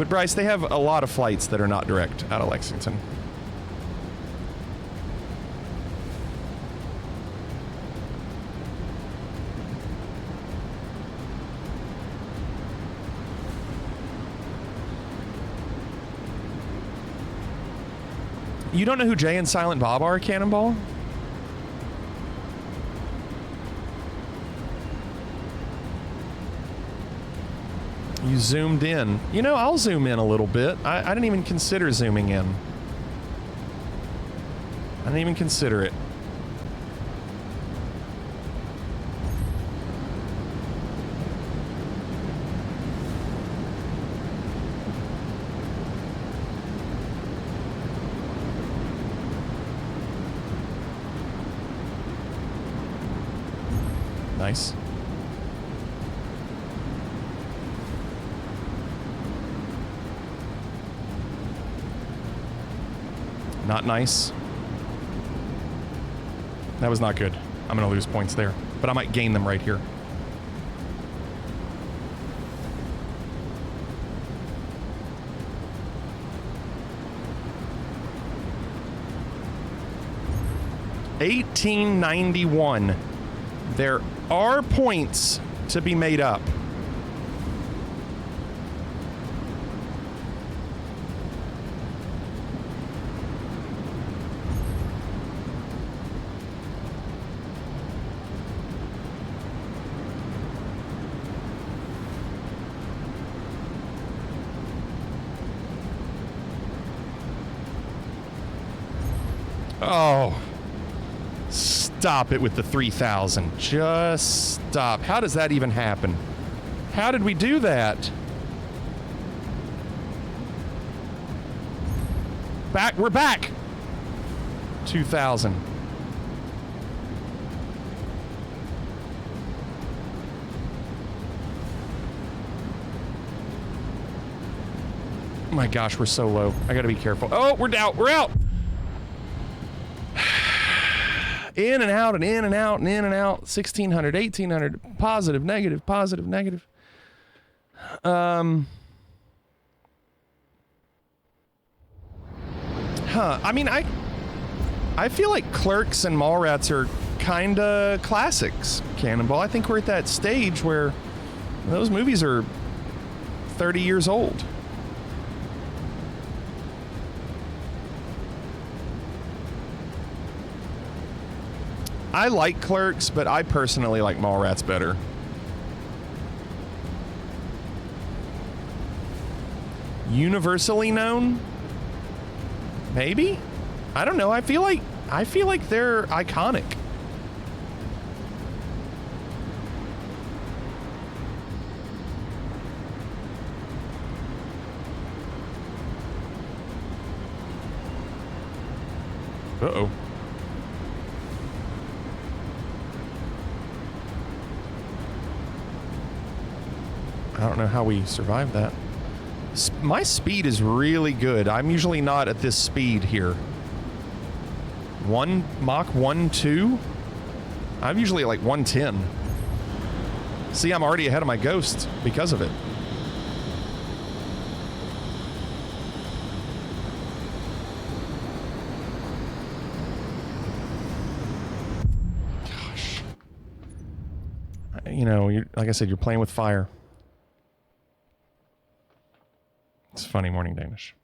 Bryce, they have a lot of flights that are not direct out of Lexington. You don't know who Jay and Silent Bob are, Cannonball? You zoomed in. You know, I'll zoom in a little bit. I didn't even consider zooming in. I didn't even consider it. Nice. Not nice. That was not good. I'm going to lose points there. But I might gain them right here. $18.91. There are points to be made up. Oh. Stop it with the 3,000. Just stop. How does that even happen? How did we do that? We're back. 2,000. Oh my gosh, we're so low. I gotta be careful. Oh, we're out. We're out. In and out and in and out and in and out. 1,600, 1,800. Positive, negative, positive, negative. I mean, I feel like Clerks and Mallrats are kind of classics, Cannonball. I think we're at that stage where those movies are 30 years old. I like Clerks, but I personally like Mallrats better. Universally known? Maybe? I don't know. I feel like they're iconic. Uh-oh. I don't know how we survived that. My speed is really good. I'm usually not at this speed here. Mach 1.2? I'm usually at like 110. See, I'm already ahead of my Ghost because of it. Gosh. You know, like I said, you're playing with fire. It's funny, Morning Danish.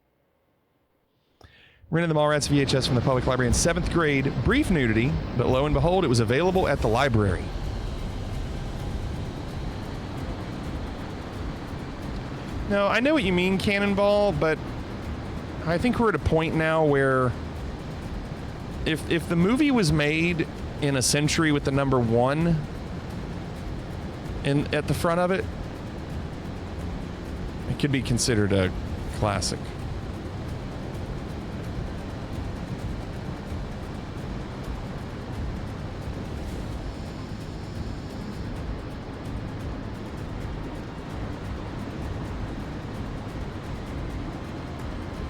Rented the Mallrats VHS from the public library in 7th grade. Brief nudity, but lo and behold, it was available at the library. No, I know what you mean, Cannonball, but I think we're at a point now where if the movie was made in a century with the number 1 at the front of it, it could be considered a classic.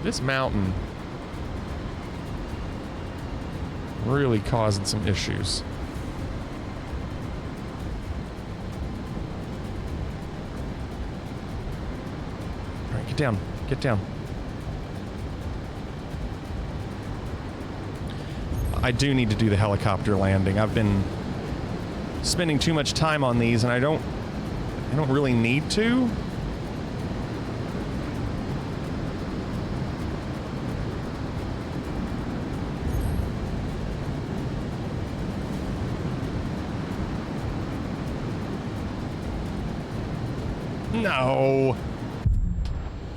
This mountain really causing some issues. All right, get down. Get down. I do need to do the helicopter landing. I've been spending too much time on these, and I don't really need to. No.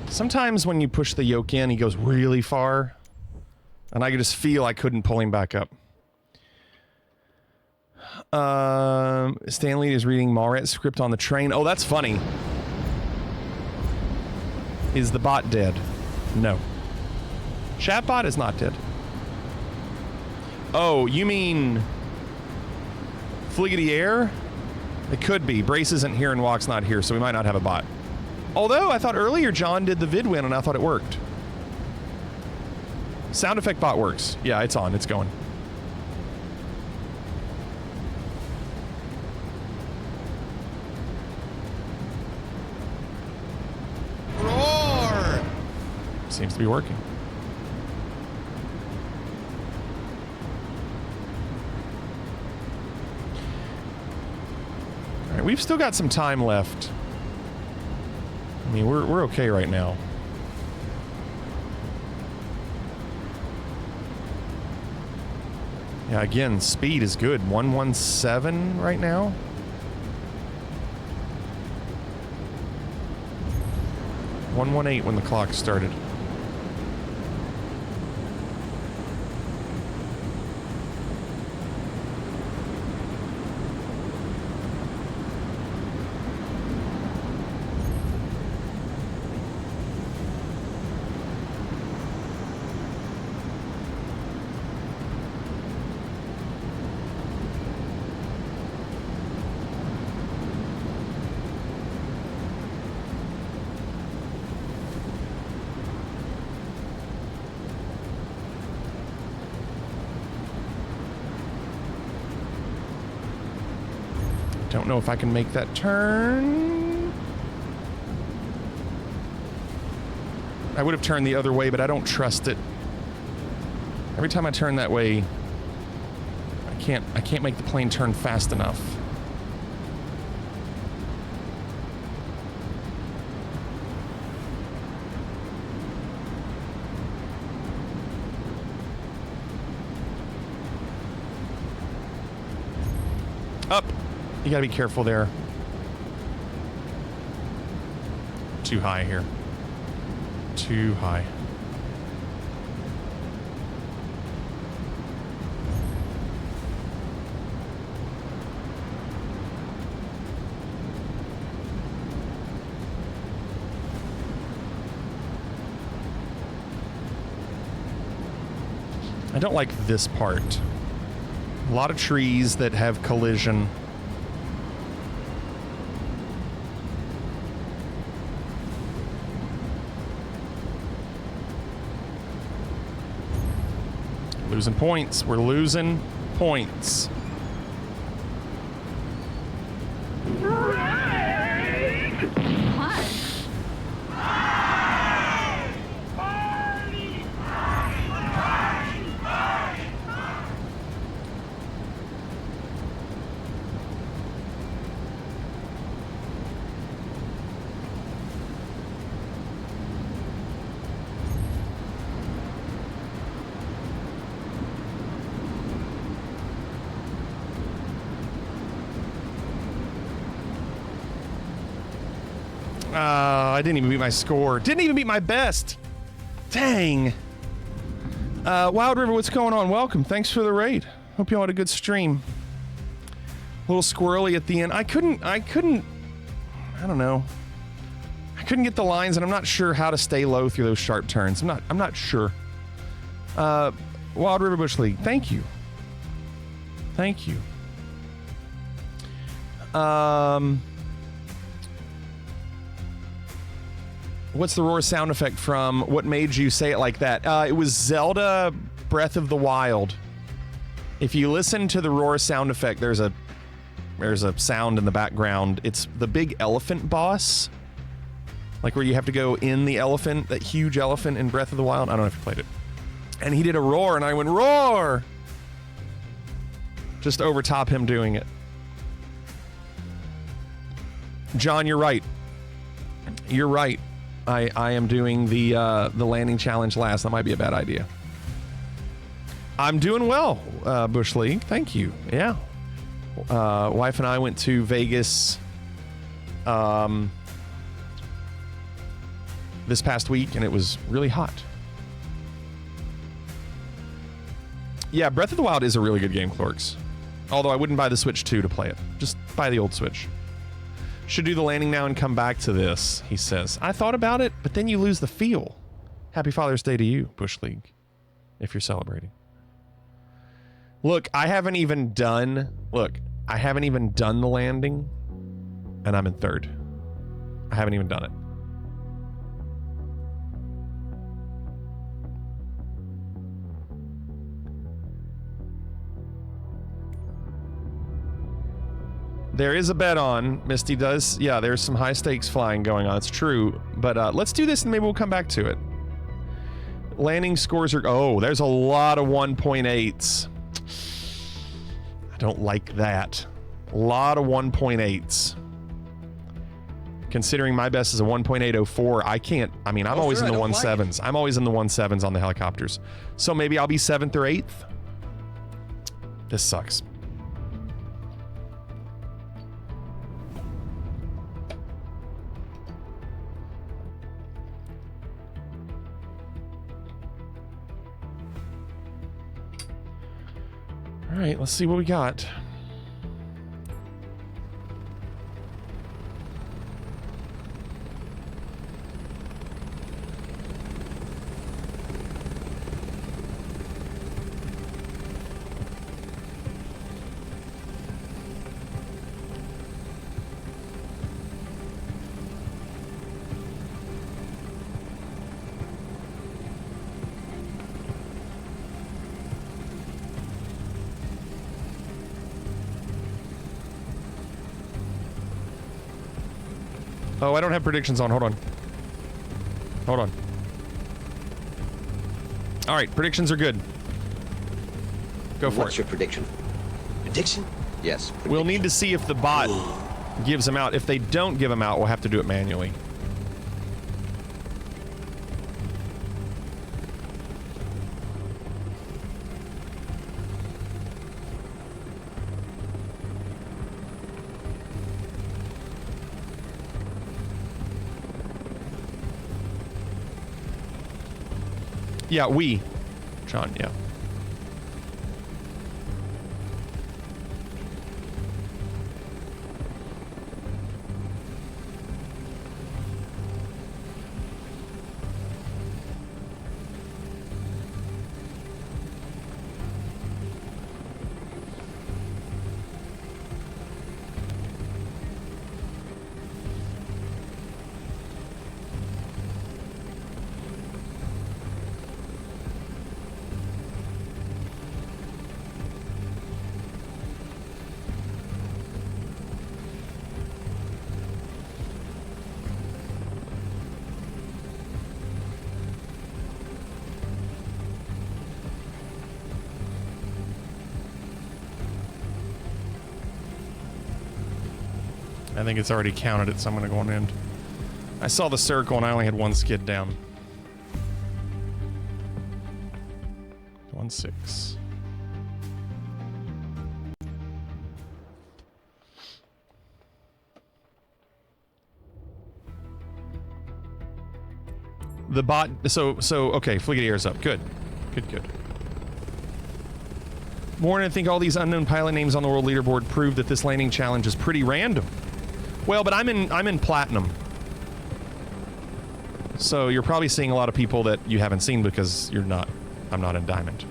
Sometimes when you push the yoke in, he goes really far. And I could just feel I couldn't pull him back up. Stanley is reading Mallrats script on the train. Oh, that's funny. Is the bot dead? No. Chatbot is not dead. Oh, you mean Fliggity Air? It could be. Brace isn't here and Walk's not here, so we might not have a bot. Although, I thought earlier John did the VidWin and I thought it worked. Sound effect bot works. Yeah, it's on. It's going. Seems to be working. All right, we've still got some time left. I mean, we're okay right now. Yeah, again, speed is good. 117 right now. .118 when the clock started. Don't know if I can make that turn. I would have turned the other way, but I don't trust it. Every time I turn that way, I can't make the plane turn fast enough. Up. You gotta be careful there. Too high here. Too high. I don't like this part. A lot of trees that have collision. Losing points. We're losing points. I didn't even beat my score. Didn't even beat my best. Dang. Wild River, what's going on? Welcome. Thanks for the raid. Hope you all had a good stream. A little squirrely at the end. I couldn't, I don't know. I couldn't get the lines, and I'm not sure how to stay low through those sharp turns. I'm not sure. Wild River Bush League, thank you. Thank you. What's the roar sound effect from? What made you say it like that? It was Zelda Breath of the Wild. If you listen to the roar sound effect, there's a sound in the background. It's the big elephant boss. Like where you have to go in the elephant, that huge elephant in Breath of the Wild. I don't know if you played it. And he did a roar, and I went, roar! Just overtop him doing it. John, you're right. You're right. I am doing the landing challenge last. That might be a bad idea. I'm doing well, Bush League. Thank you. Yeah. Wife and I went to Vegas this past week, and it was really hot. Yeah, Breath of the Wild is a really good game, Clorks. Although I wouldn't buy the Switch 2 to play it. Just buy the old Switch. Should do the landing now and come back to this, he says. I thought about it, but then you lose the feel. Happy Father's Day to you, Bush League, if you're celebrating. Look, I haven't even done the landing, and I'm in third. I haven't even done it. There is a bet on. Misty does. Yeah, there's some high stakes flying going on. It's true. But let's do this and maybe we'll come back to it. Landing scores are... Oh, there's a lot of 1.8s. I don't like that. A lot of 1.8s. Considering my best is a 1.804, I can't... I mean, I'm always in the 1.7s. I'm always in the 1.7s on the helicopters. So maybe I'll be 7th or 8th. This sucks. All right, let's see what we got. Oh, I don't have predictions on. Hold on. Hold on. All right, predictions are good. Go for it. What's your prediction? Prediction? Yes. Prediction. We'll need to see if the bot gives them out. If they don't give them out, we'll have to do it manually. Yeah, John, yeah. I think it's already counted it, so I'm going to go on end. I saw the circle and I only had one skid down. 1.6. The bot, so okay, Fligadier is up. Good. Good. Morning, I think all these unknown pilot names on the world leaderboard prove that this landing challenge is pretty random. Well, but I'm in platinum. So you're probably seeing a lot of people that you haven't seen because I'm not in diamond.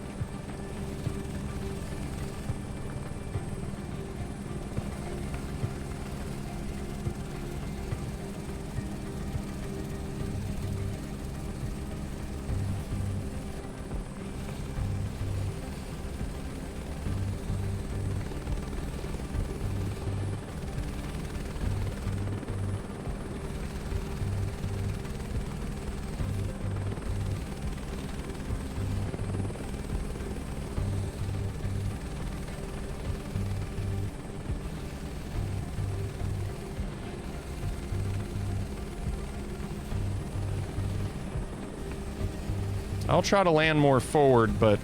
I'll try to land more forward, but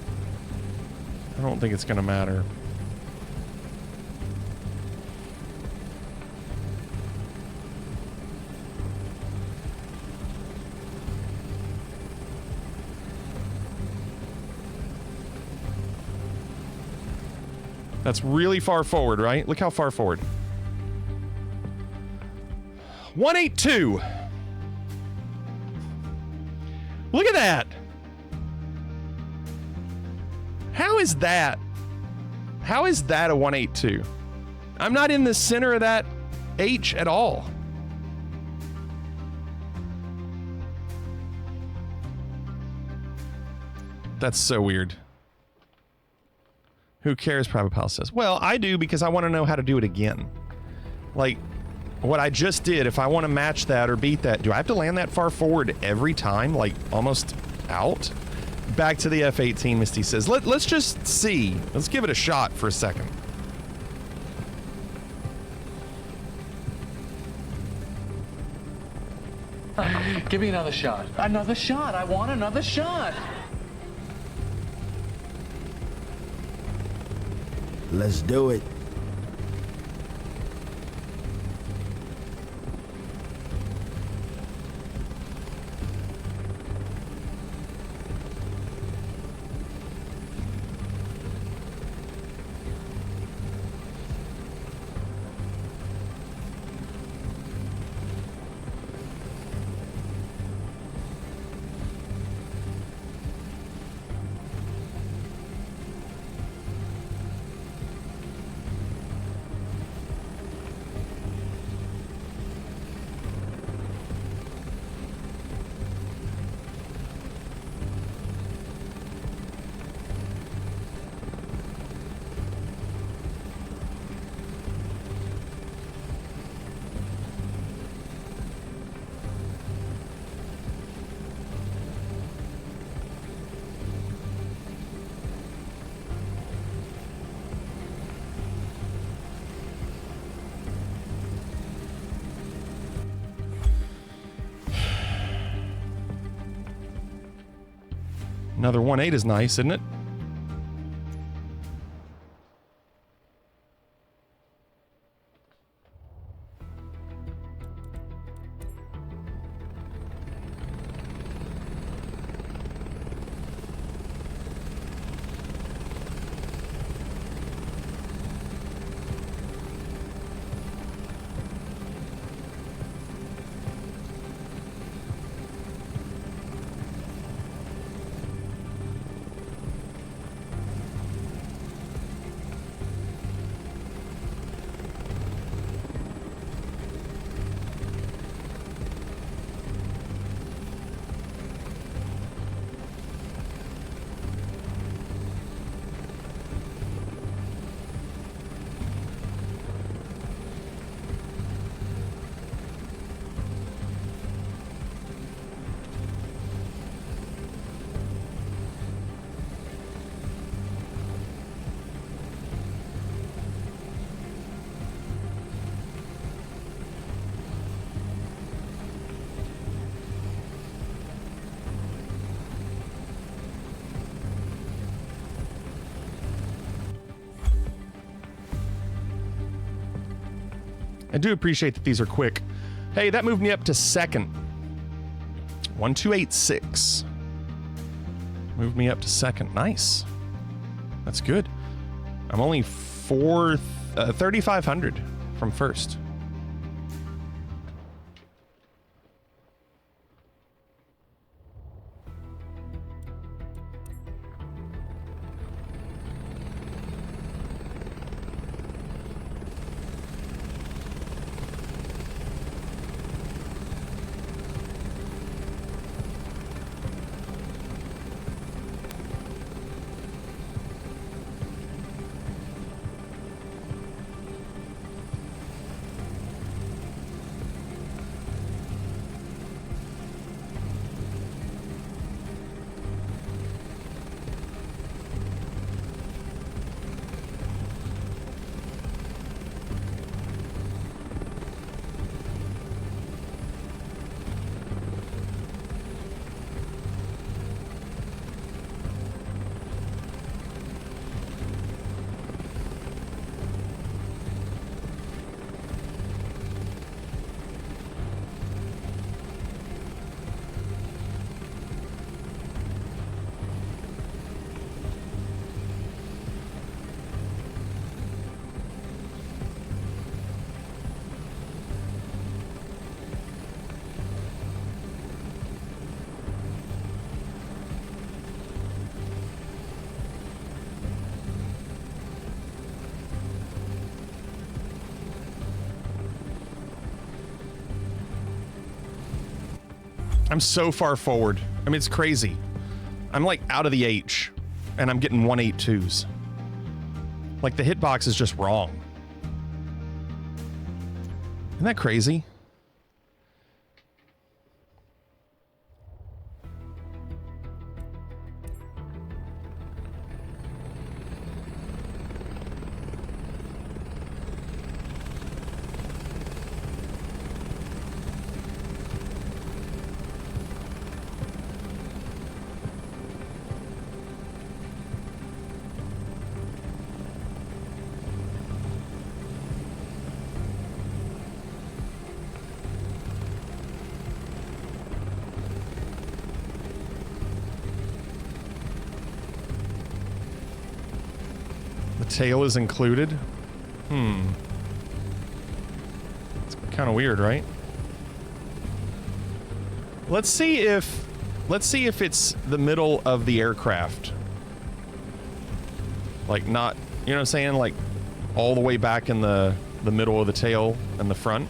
I don't think it's going to matter. That's really far forward, right? Look how far forward. 182. Look at that. How is that? How is that a 182? I'm not in the center of that H at all. That's so weird. Who cares, Private Pal says. Well, I do because I want to know how to do it again. Like, what I just did, if I want to match that or beat that, do I have to land that far forward every time? Like, almost out? back to the F-18, Misty says. Let's just see. Let's give it a shot for a second. Give me another shot. Another shot. I want another shot. Let's do it. Another 1.8 is nice, isn't it? I do appreciate that these are quick. Hey, that moved me up to second. 1286. Moved me up to second. Nice. That's good. I'm only 3,500 from first. I'm so far forward. I mean, it's crazy. I'm like out of the H, and I'm getting 182s. Like the hitbox is just wrong. Isn't that crazy? tail is included? It's kind of weird, right? Let's see if it's the middle of the aircraft. Like not, you know what I'm saying? Like all the way back in the middle of the tail and the front.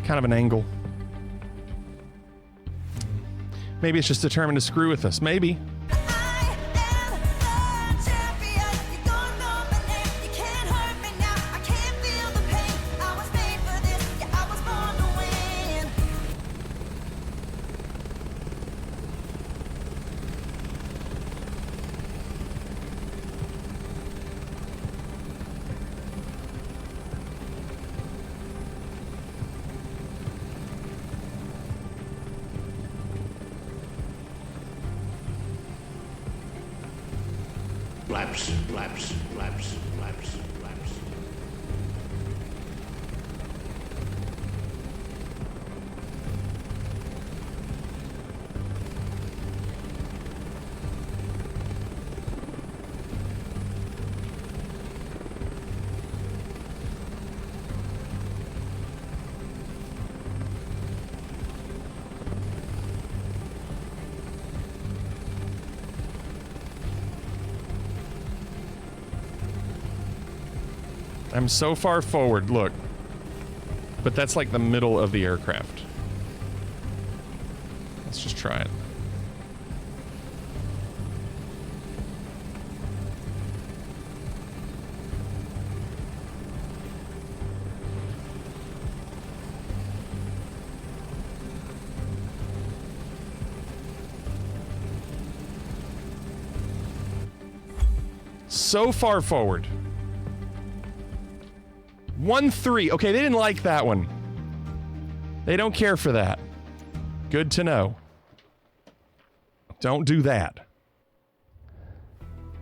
Kind of an angle. Maybe it's just determined to screw with us. Maybe. Flaps, flaps, flaps, flaps, flaps. I'm so far forward, look. But that's like the middle of the aircraft. Let's just try it. So far forward. 1-3. Okay, they didn't like that one. They don't care for that. Good to know. Don't do that.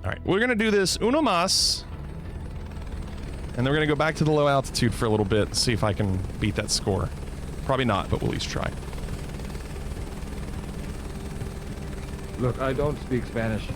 All right, we're gonna do this uno mas. And then we're gonna go back to the low altitude for a little bit, see if I can beat that score. Probably not, but we'll at least try. Look, I don't speak Spanish.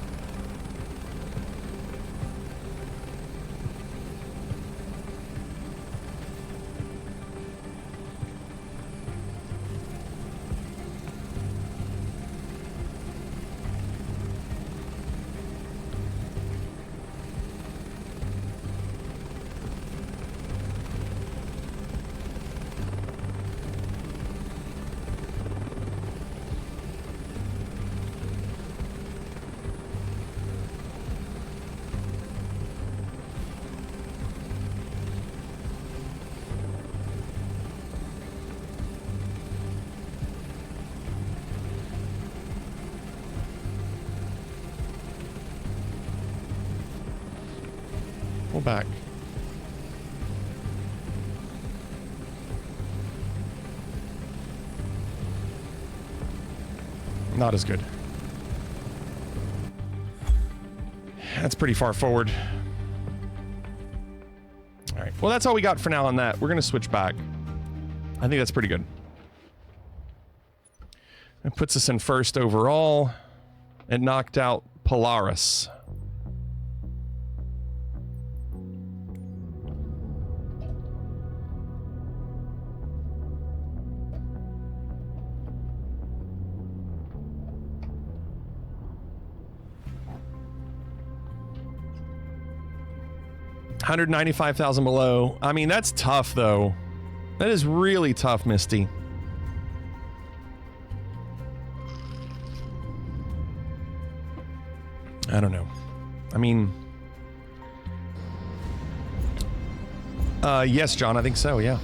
Pull back. Not as good. That's pretty far forward. All right. Well, that's all we got for now on that. We're going to switch back. I think that's pretty good. It puts us in first overall. It knocked out Polaris. 195,000 below. I mean, that's tough, though. That is really tough, Misty. I don't know. I mean... yes, John, I think so, yeah.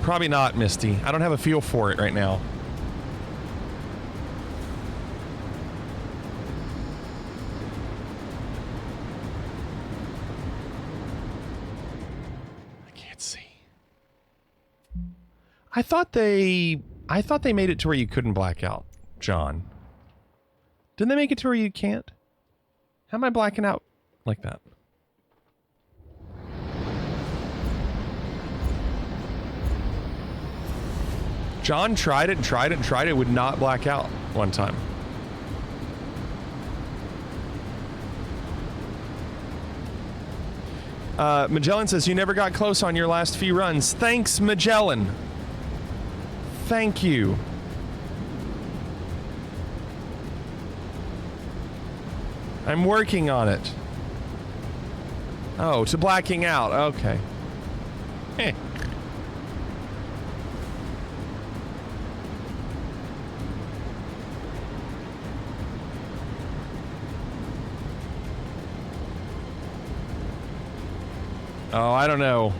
Probably not, Misty. I don't have a feel for it right now. I can't see. I thought they made it to where you couldn't black out, John. Didn't they make it to where you can't? How am I blacking out like that? John tried it and tried it and tried it, would not black out one time. Magellan says, you never got close on your last few runs. Thanks, Magellan. Thank you. I'm working on it. Oh, to blacking out. Okay. Eh. Oh, I don't know.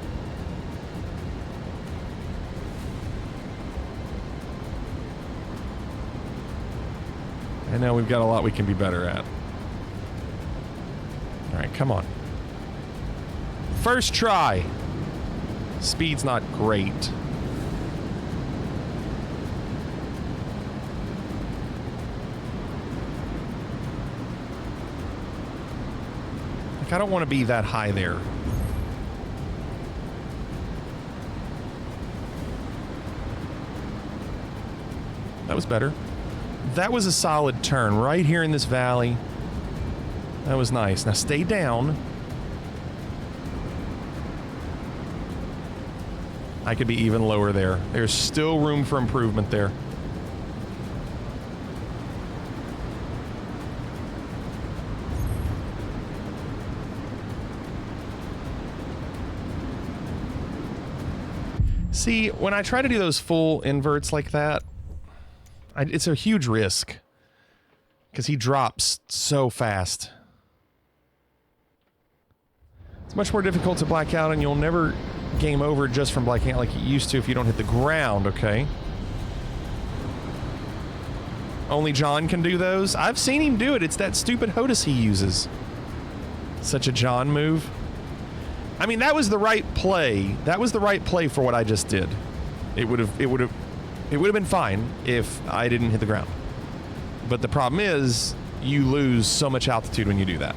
I know we've got a lot we can be better at. All right, come on. First try. Speed's not great. Like, I don't want to be that high there. That was better. That was a solid turn right here in this valley. That was nice. Now stay down. I could be even lower there. There's still room for improvement there. See, when I try to do those full inverts like that, it's a huge risk because he drops so fast. It's much more difficult to black out, and you'll never game over just from blacking out like you used to if you don't hit the ground, okay? Only John can do those. I've seen him do it. It's that stupid HOTUS he uses. Such a John move. I mean, that was the right play. That was the right play for what I just did. It would have been fine if I didn't hit the ground. But the problem is, you lose so much altitude when you do that.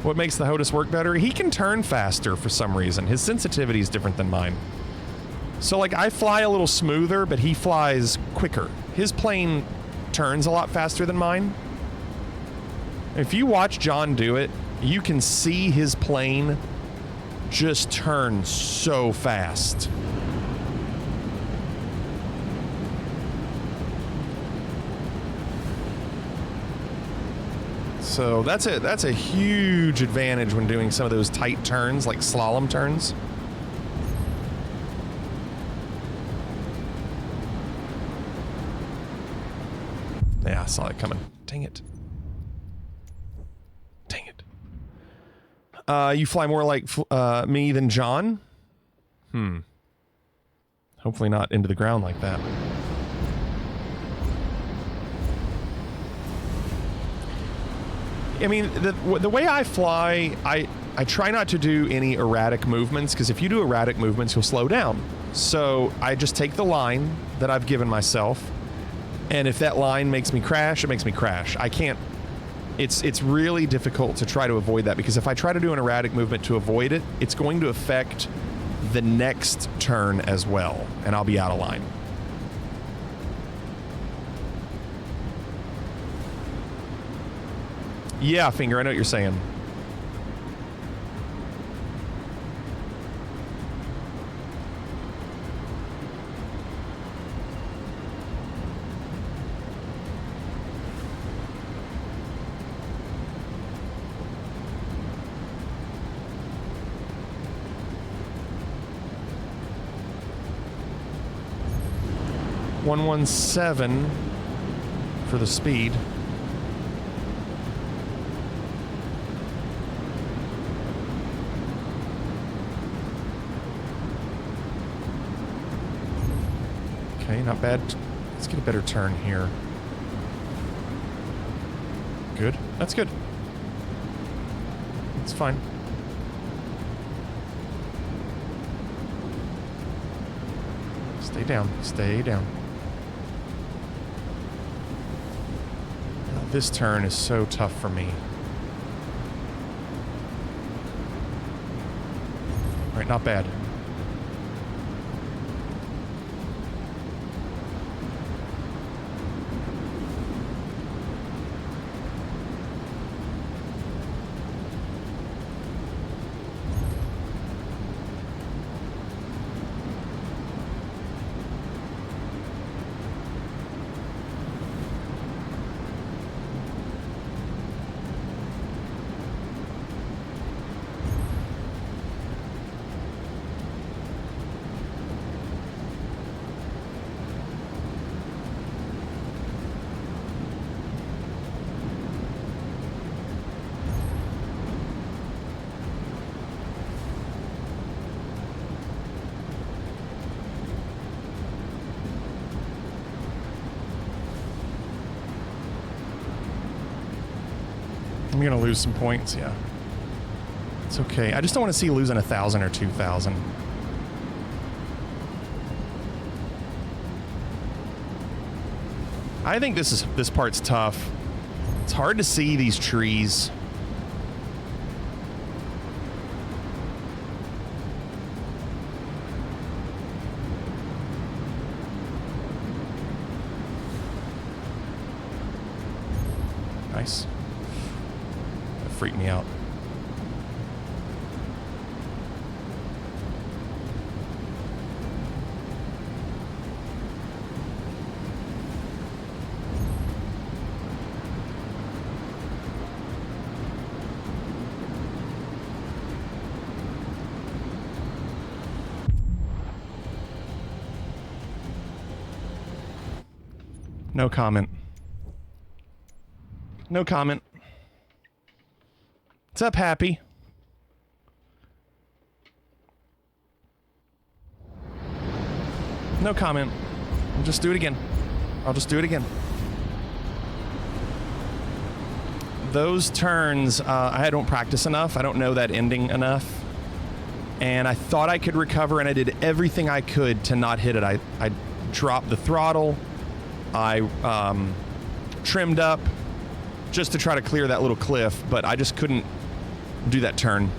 What makes the HOTUS work better? He can turn faster for some reason. His sensitivity is different than mine. So, like, I fly a little smoother, but he flies quicker. His plane turns a lot faster than mine. If you watch John do it, you can see his plane just turn so fast. So that's a huge advantage when doing some of those tight turns, like slalom turns. Yeah, I saw it coming. Dang it. Dang it. You fly more like me than John? Hopefully not into the ground like that. I mean, the way I fly, I try not to do any erratic movements, because if you do erratic movements, you'll slow down. So I just take the line that I've given myself, and if that line makes me crash, it makes me crash. I can't It's really difficult to try to avoid that, because if I try to do an erratic movement to avoid it, it's going to affect the next turn as well, and I'll be out of line. Yeah, Finger, I know what you're saying. .117 for the speed. Okay, not bad. Let's get a better turn here. Good. That's good. It's fine. Stay down. Stay down. This turn is so tough for me. All right, not bad. I'm gonna lose some points, yeah. It's okay. I just don't want to see losing 1,000 or 2,000. I think this part's tough. It's hard to see these trees. Nice. That freaked me out. No comment. No comment. What's up, Happy? No comment. I'll just do it again. I'll just do it again. Those turns, I don't practice enough. I don't know that ending enough. And I thought I could recover, and I did everything I could to not hit it. I dropped the throttle. I trimmed up just to try to clear that little cliff, but I just couldn't do that turn.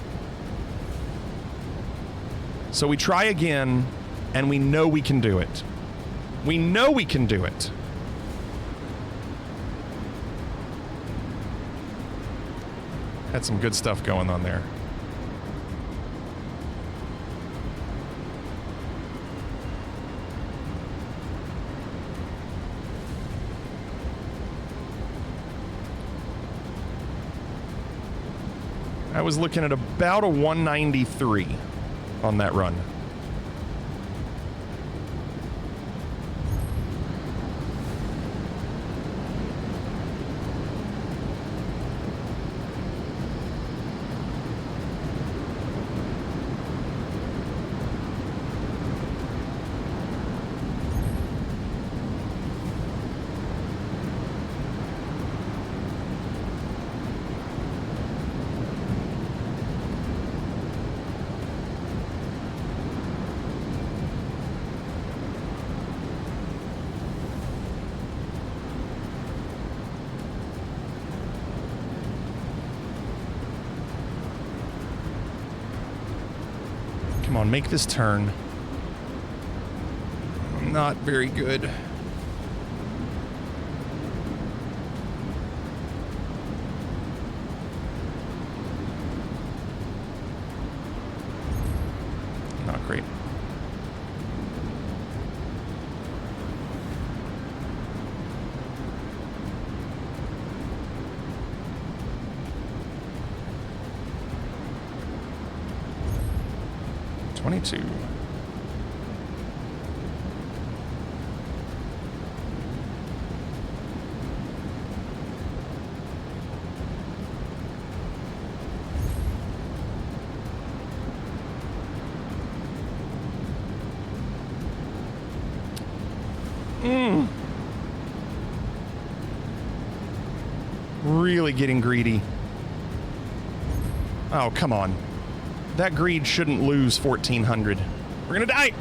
So we try again, and we know we can do it. We know we can do it. Had some good stuff going on there. I was looking at about a 193 on that run. on, make this turn. Not very good. Not great. $22. Really getting greedy. Oh, come on. That greed shouldn't lose 1,400. We're gonna die!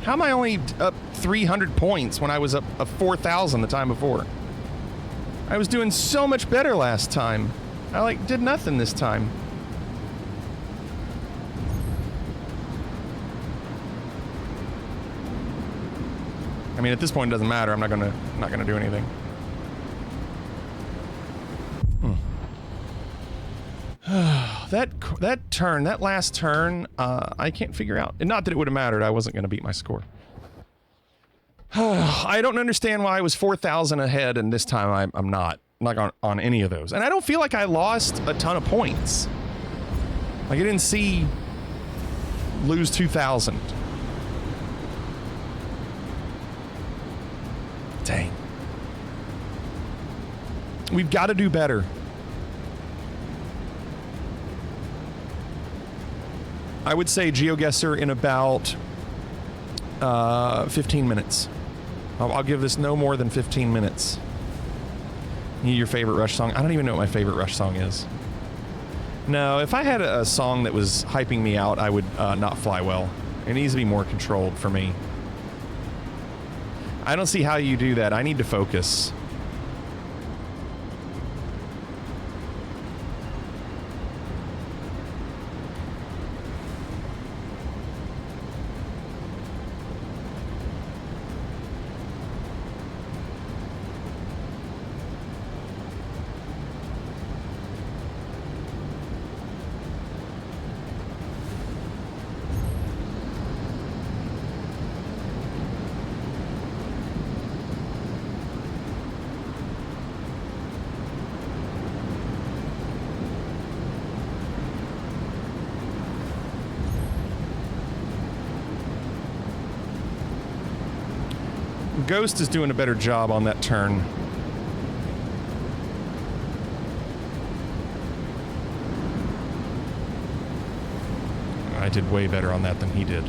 How am I only up 300 points when I was up 4,000 the time before? I was doing so much better last time. I did nothing this time. I mean, at this point it doesn't matter. I'm not gonna do anything. That turn, that last turn, I can't figure out. And not that it would have mattered. I wasn't going to beat my score. I don't understand why I was 4,000 ahead and this time I'm not. I'm not on any of those. And I don't feel like I lost a ton of points. Like I didn't see lose 2,000. Dang. We've got to do better. I would say GeoGuessr in about 15 minutes. I'll give this no more than 15 minutes. Your favorite Rush song? I don't even know what my favorite Rush song is. No, if I had a song that was hyping me out, I would not fly well. It needs to be more controlled for me. I don't see how you do that. I need to focus. Ghost is doing a better job on that turn. I did way better on that than he did.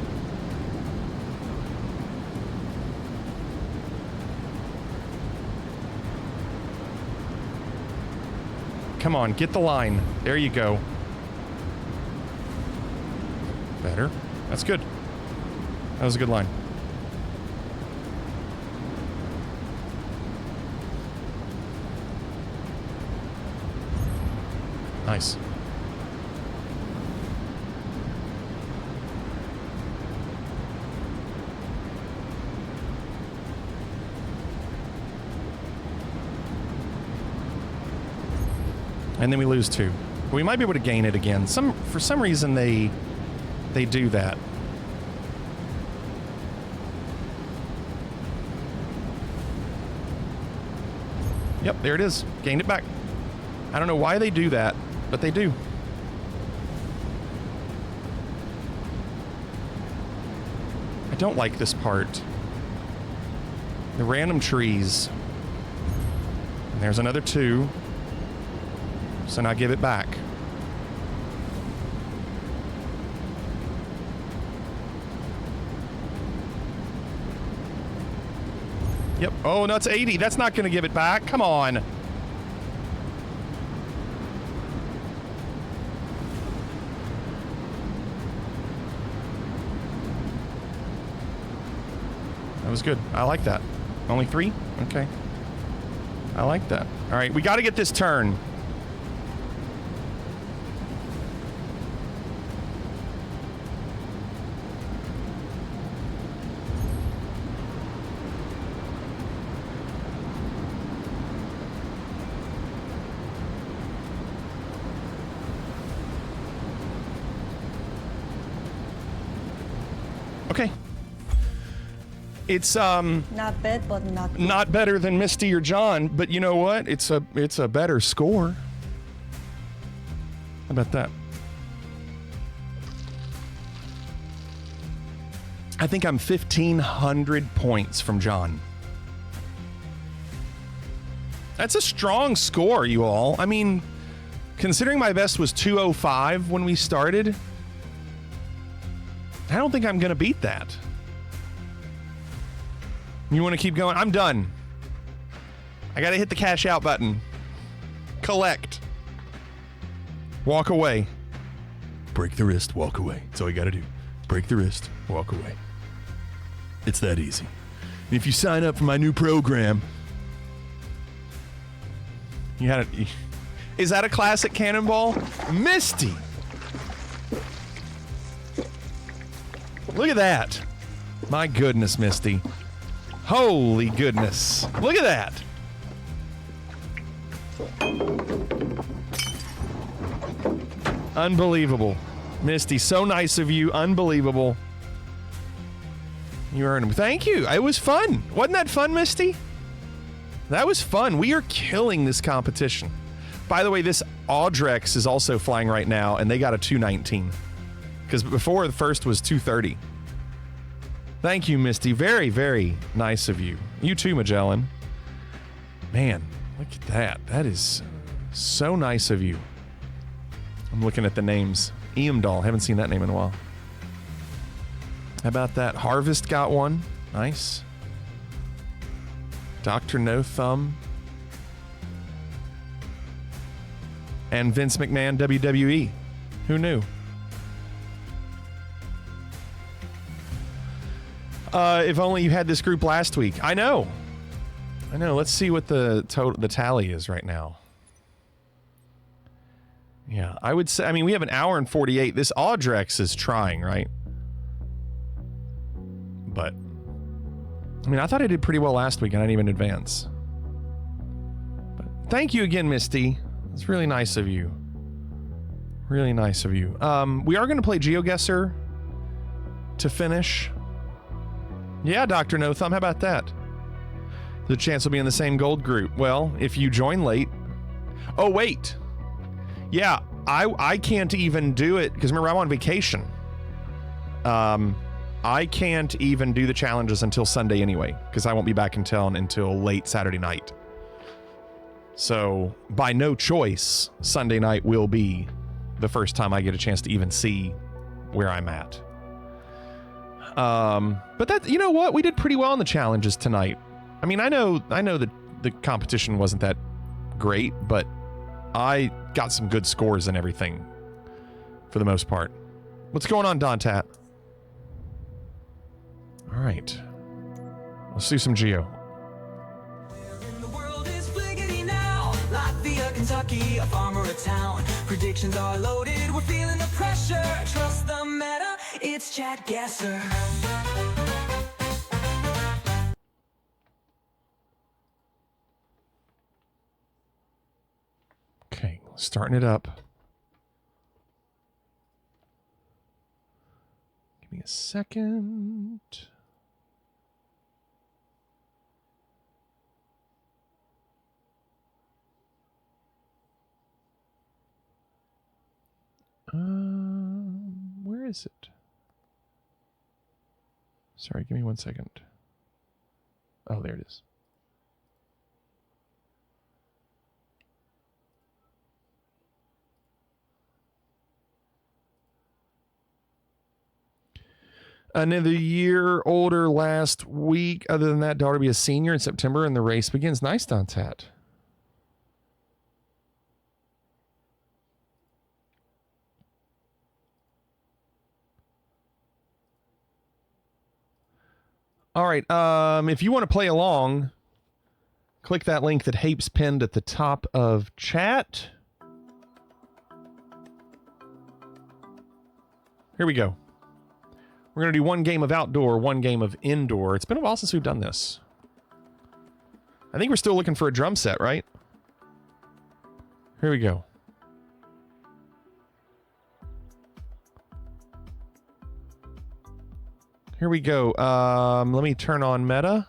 Come on, get the line. There you go. Better. That's good. That was a good line. Nice. And then we lose 2. But we might be able to gain it again. For some reason they do that. Yep, there it is. Gained it back. I don't know why they do that, but they do. I don't like this part. The random trees. And there's another 2. So now give it back. Yep. Oh, no, it's 80. That's not going to give it back. Come on. That was good. I like that. Only 3? Okay. I like that. All right, we got to get this turn. Okay. It's not bad, but not good. Not better than Misty or John, but you know what? It's a better score. How about that? I think I'm 1,500 points from John. That's a strong score, you all. I mean, considering my best was 205 when we started, I don't think I'm going to beat that. You want to keep going? I'm done. I got to hit the cash out button. Collect. Walk away. Break the wrist, walk away. That's all you got to do. Break the wrist, walk away. It's that easy. And if you sign up for my new program, you had it. Is that a classic cannonball? Misty. Look at that. My goodness, Misty. Holy goodness. Look at that. Unbelievable. Misty, so nice of you. Unbelievable. You earned them. Thank you. It was fun. Wasn't that fun, Misty? That was fun. We are killing this competition. By the way, this Audrex is also flying right now, and they got a 219. Because before, the first was 230. Thank you, Misty. Very, very nice of you. You too, Magellan. Man, look at that. That is so nice of you. I'm looking at the names. Eamdahl. Haven't seen that name in a while. How about that? Harvest got one. Nice. Dr. No Thumb. And Vince McMahon, WWE. Who knew? If only you had this group last week. I know. Let's see what the tally is right now. Yeah, I would say, I mean, we have an hour and 48. This Audrex is trying, right? But, I mean, I thought I did pretty well last week and I didn't even advance. But thank you again, Misty. It's really nice of you. Really nice of you. We are going to play GeoGuessr to finish. Yeah, Dr. No Thumb, how about that? The chance will be in the same gold group. Well, if you join late. Oh, wait. Yeah, I can't even do it because remember, I'm on vacation. I can't even do the challenges until Sunday anyway because I won't be back in town until late Saturday night. So, by no choice, Sunday night will be the first time I get a chance to even see where I'm at. But that, you know what? We did pretty well on the challenges tonight. I mean, I know that the competition wasn't that great, but I got some good scores and everything for the most part. What's going on, Dontat? All right. Let's do some Geo. Latvia, Kentucky, a farmer, a town. Predictions are loaded, we're feeling the pressure. Trust the meta, it's Chad Gasser. Okay, starting it up. Give me a second. Where is it? Sorry, give me 1 second. Oh, there it is. Another year older last week. Other than that, daughter will be a senior in September and the race begins. Nice, Dontat. All right. If you want to play along, click that link that Hape's pinned at the top of chat. Here we go. We're going to do one game of outdoor, one game of indoor. It's been a while since we've done this. I think we're still looking for a drum set, right? Here we go. Here we go. Let me turn on meta.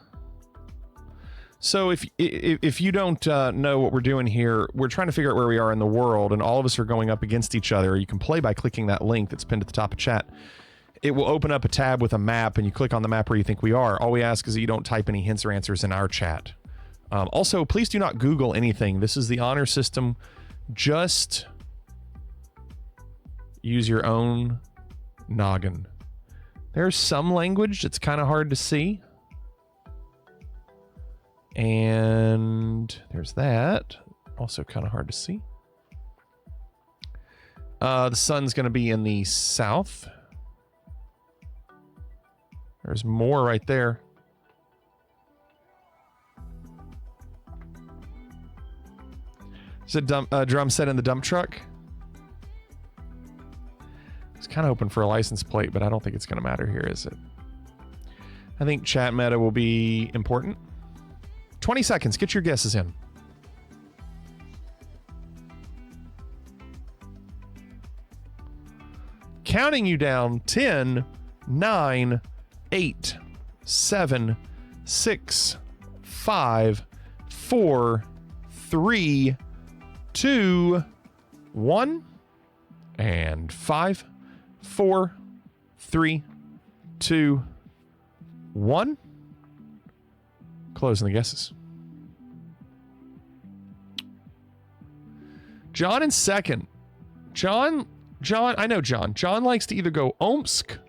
So if you don't know what we're doing here, we're trying to figure out where we are in the world, and all of us are going up against each other. You can play by clicking that link that's pinned at the top of chat. It will open up a tab with a map, and you click on the map where you think we are. All we ask is that you don't type any hints or answers in our chat. Also, please do not Google anything. This is the honor system. Just use your own noggin. There's some language that's kind of hard to see. And there's that. Also kind of hard to see. The sun's going to be in the south. There's more right there. There's a drum set in the dump truck. I was kind of hoping for a license plate, but I don't think it's going to matter here, is it? I think chat meta will be important. 20 seconds. Get your guesses in. Counting you down. 10, 9, 8, 7, 6, 5, 4, 3, 2, 1, and 5, 4, 3, 2, 1. Closing the guesses. John in second. John, I know John. John likes to either go Omsk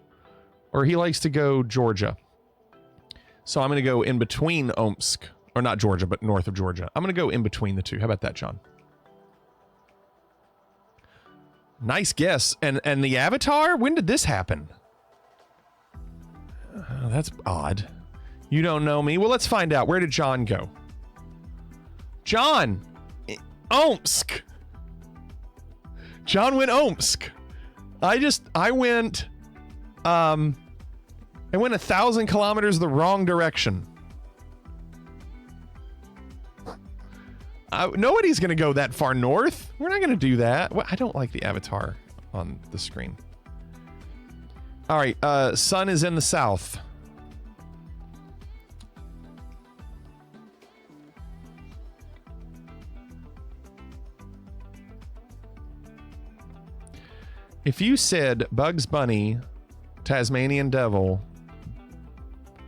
or he likes to go Georgia. So I'm going to go in between Omsk, or not Georgia, but north of Georgia. I'm going to go in between the two. How about that, John? Nice guess. And the Avatar? When did this happen? That's odd. You don't know me? Well, let's find out. Where did John go? John! Omsk! John went Omsk. I went 1,000 kilometers the wrong direction. Nobody's going to go that far north. We're not going to do that. Well, I don't like the avatar on the screen. All right, sun is in the south. If you said Bugs Bunny, Tasmanian Devil,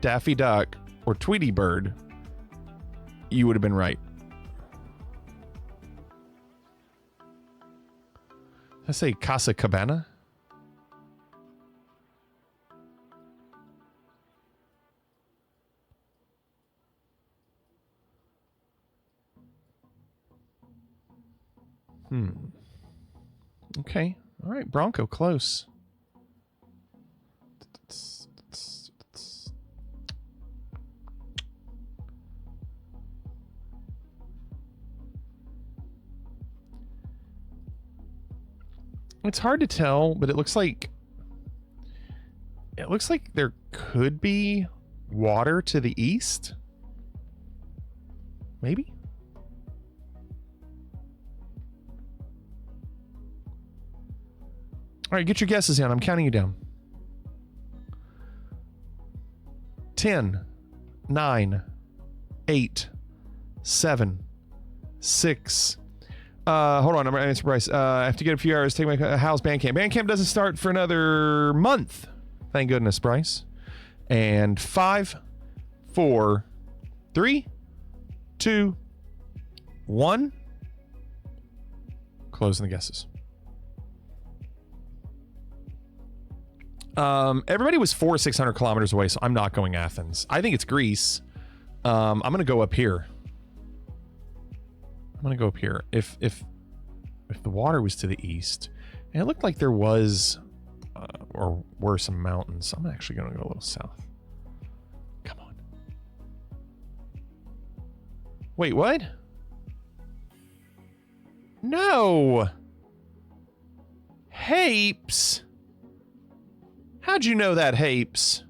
Daffy Duck, or Tweety Bird, you would have been right. Did I say Casa Cabana? Okay. All right, Bronco, close. It's hard to tell, but it looks like there could be water to the east. Maybe? All right, get your guesses in. I'm counting you down. 10, 9, 8, 7, 6. Hold on, I'm answering Bryce. I have to get a few hours to take my house Bandcamp. Bandcamp doesn't start for another month. Thank goodness, Bryce. And 5, 4, 3, 2, 1. Closing the guesses. Everybody was 600 kilometers away, so I'm not going Athens. I think it's Greece. I'm going to go up here. I'm going to go up here. If the water was to the east, and it looked like there was, or were some mountains, I'm actually going to go a little south. Come on. Wait, what? No. Hapes. How'd you know that, Hapes?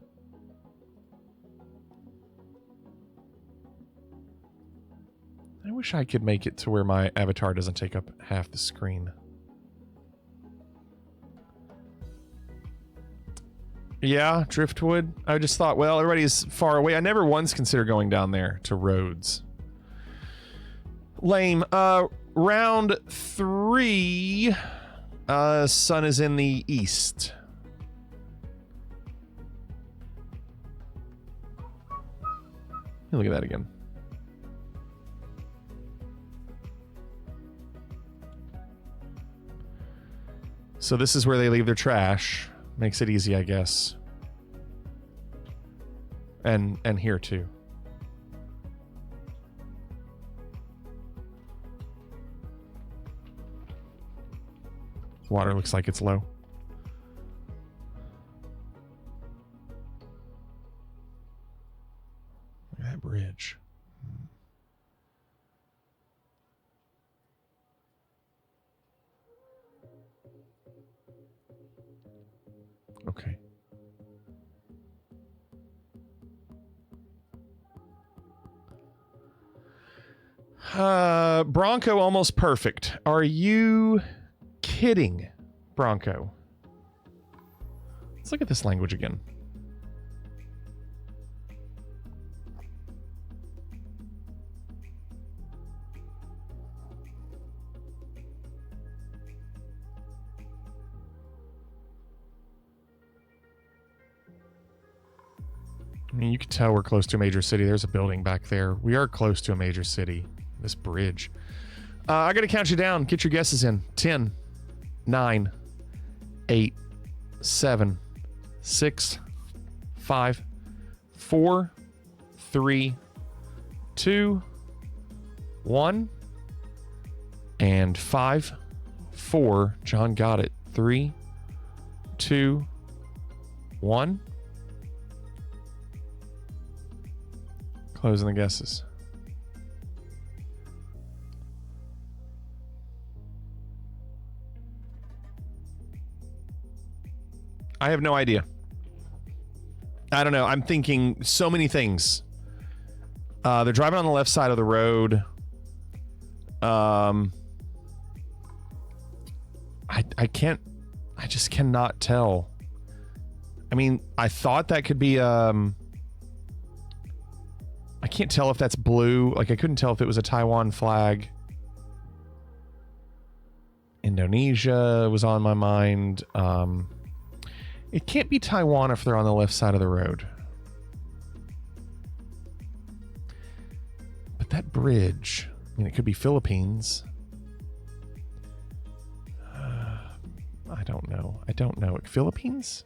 I wish I could make it to where my avatar doesn't take up half the screen. Yeah, Driftwood. I just thought, well, everybody's far away. I never once considered going down there to Rhodes. Lame. Round 3. Sun is in the east. Look at that again. So this is where they leave their trash. Makes it easy, I guess. And here too. Water looks like it's low. Look at that bridge. Okay. Bronco almost perfect. Are you kidding, Bronco? Let's look at this language again. I mean, you can tell we're close to a major city. There's a building back there. We are close to a major city. This bridge. I gotta count you down. Get your guesses in. 10, 9, 8, 7, 6, 5, 4, 3, 2, 1, and 5, 4. John got it. 3, 2, 1. Closing the guesses. I have no idea. I don't know. I'm thinking so many things. They're driving on the left side of the road. I just cannot tell. I mean, I thought that could be I can't tell if that's blue. Like, I couldn't tell if it was a Taiwan flag. Indonesia was on my mind. It can't be Taiwan if they're on the left side of the road. But that bridge, I mean, it could be Philippines. I don't know. I don't know. Philippines?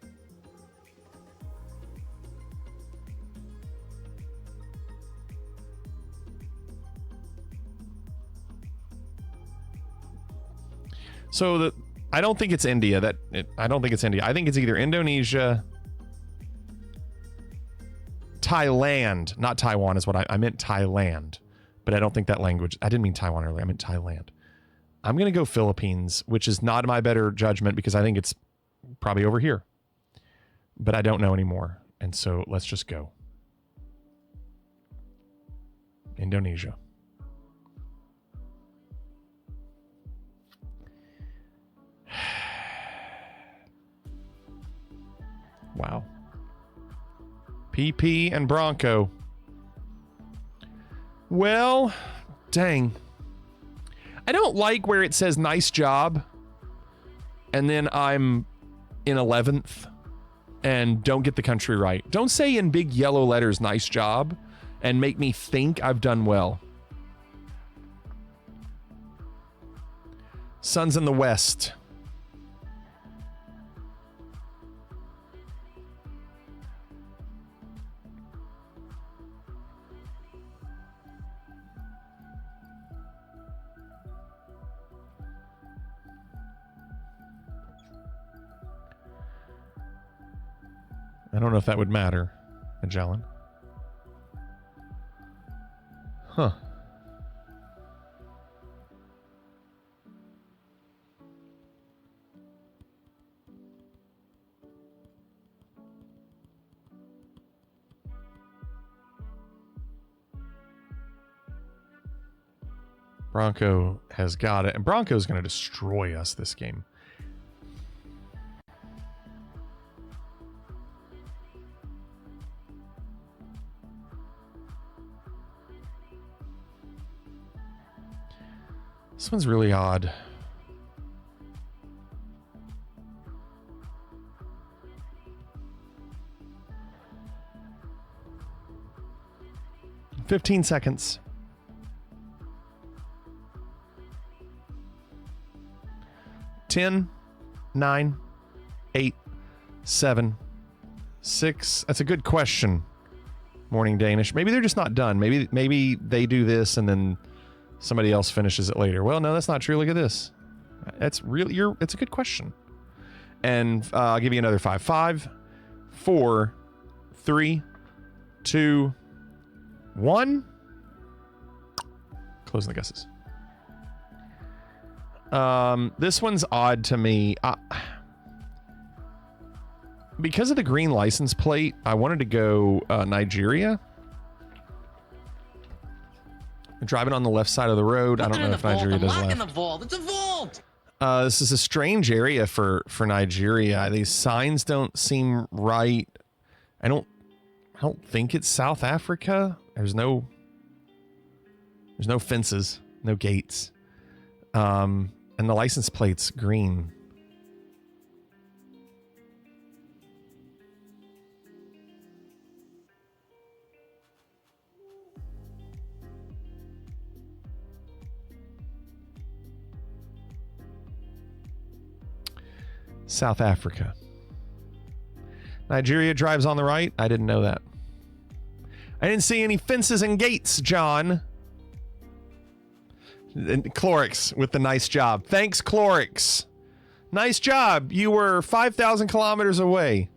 So I don't think it's India. I don't think it's India. I think it's either Indonesia, Thailand, not Taiwan is what I meant. Thailand, but I don't think that language. I didn't mean Taiwan earlier. I meant Thailand. I'm gonna go Philippines, which is not my better judgment because I think it's probably over here, but I don't know anymore. And so let's just go. Indonesia. Wow. PP and Bronco. Well, dang. I don't like where it says nice job and then I'm in 11th and don't get the country right. Don't say in big yellow letters nice job and make me think I've done well. Sun's in the west. I don't know if that would matter, Magellan. Huh. Bronco has got it, and Bronco's going to destroy us this game. This one's really odd. "15 seconds. 10, 9, 8, 7, 6. That's a good question, Morning Danish. Maybe they're just not done. Maybe they do this and then somebody else finishes it later. Well, no, that's not true. Look at this. It's a good question. And I'll give you another 5. 5, 4, 3, 2, 1. Closing the guesses. This one's odd to me. Because of the green license plate, I wanted to go Nigeria. Driving on the left side of the road. I don't know if Nigeria does left. In the vault. It's a vault. This is a strange area for Nigeria. These signs don't seem right. I don't think it's South Africa. There's no fences, no gates. And the license plate's green. South Africa. Nigeria drives on the right. I didn't know that. I didn't see any fences and gates, John. And Clorix with the nice job. Thanks, Clorix. Nice job. You were 5,000 kilometers away.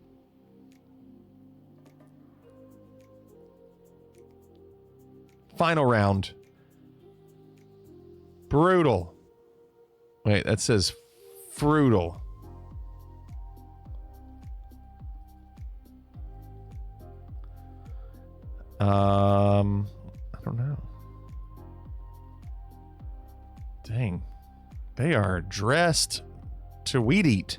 Final round. Brutal. Wait, that says frutal. I don't know. Dang. They are dressed to weed eat.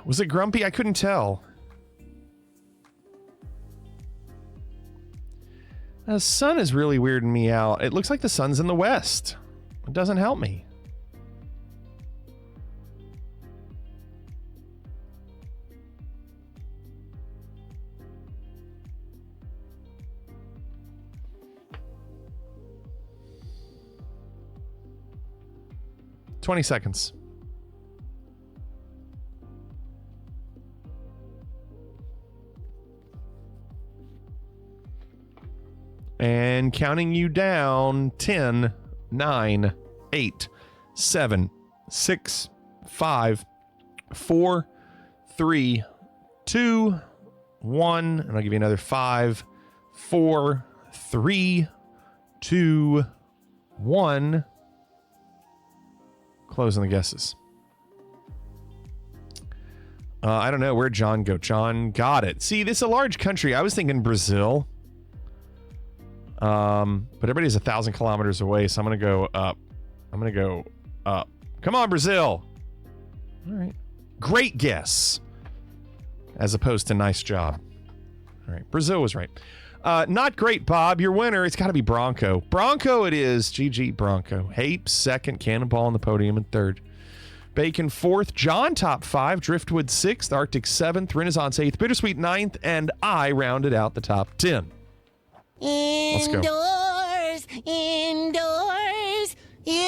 Was it grumpy? I couldn't tell. The sun is really weirding me out. It looks like the sun's in the west. It doesn't help me. "20 seconds. And counting you down. 10, 9, 8, 7, 6, 5, 4, 3, 2, 1. And I'll give you another 5, 4, 3, 2, 1. Closing the guesses. I don't know. Where'd John go? John got it. See, this is a large country. I was thinking Brazil. But everybody's 1,000 kilometers away, so I'm going to go up. I'm going to go up. Come on, Brazil. All right. Great guess. As opposed to nice job. All right. Brazil was right. Not great, Bob. Your winner, it's got to be Bronco. Bronco it is. GG Bronco. Hape second. Cannonball on the podium in third. Bacon fourth. John top 5. Driftwood 6th. Arctic 7th. Renaissance 8th. Bittersweet 9th. And I rounded out the top 10. Let's go. Indoors, indoors, indoors.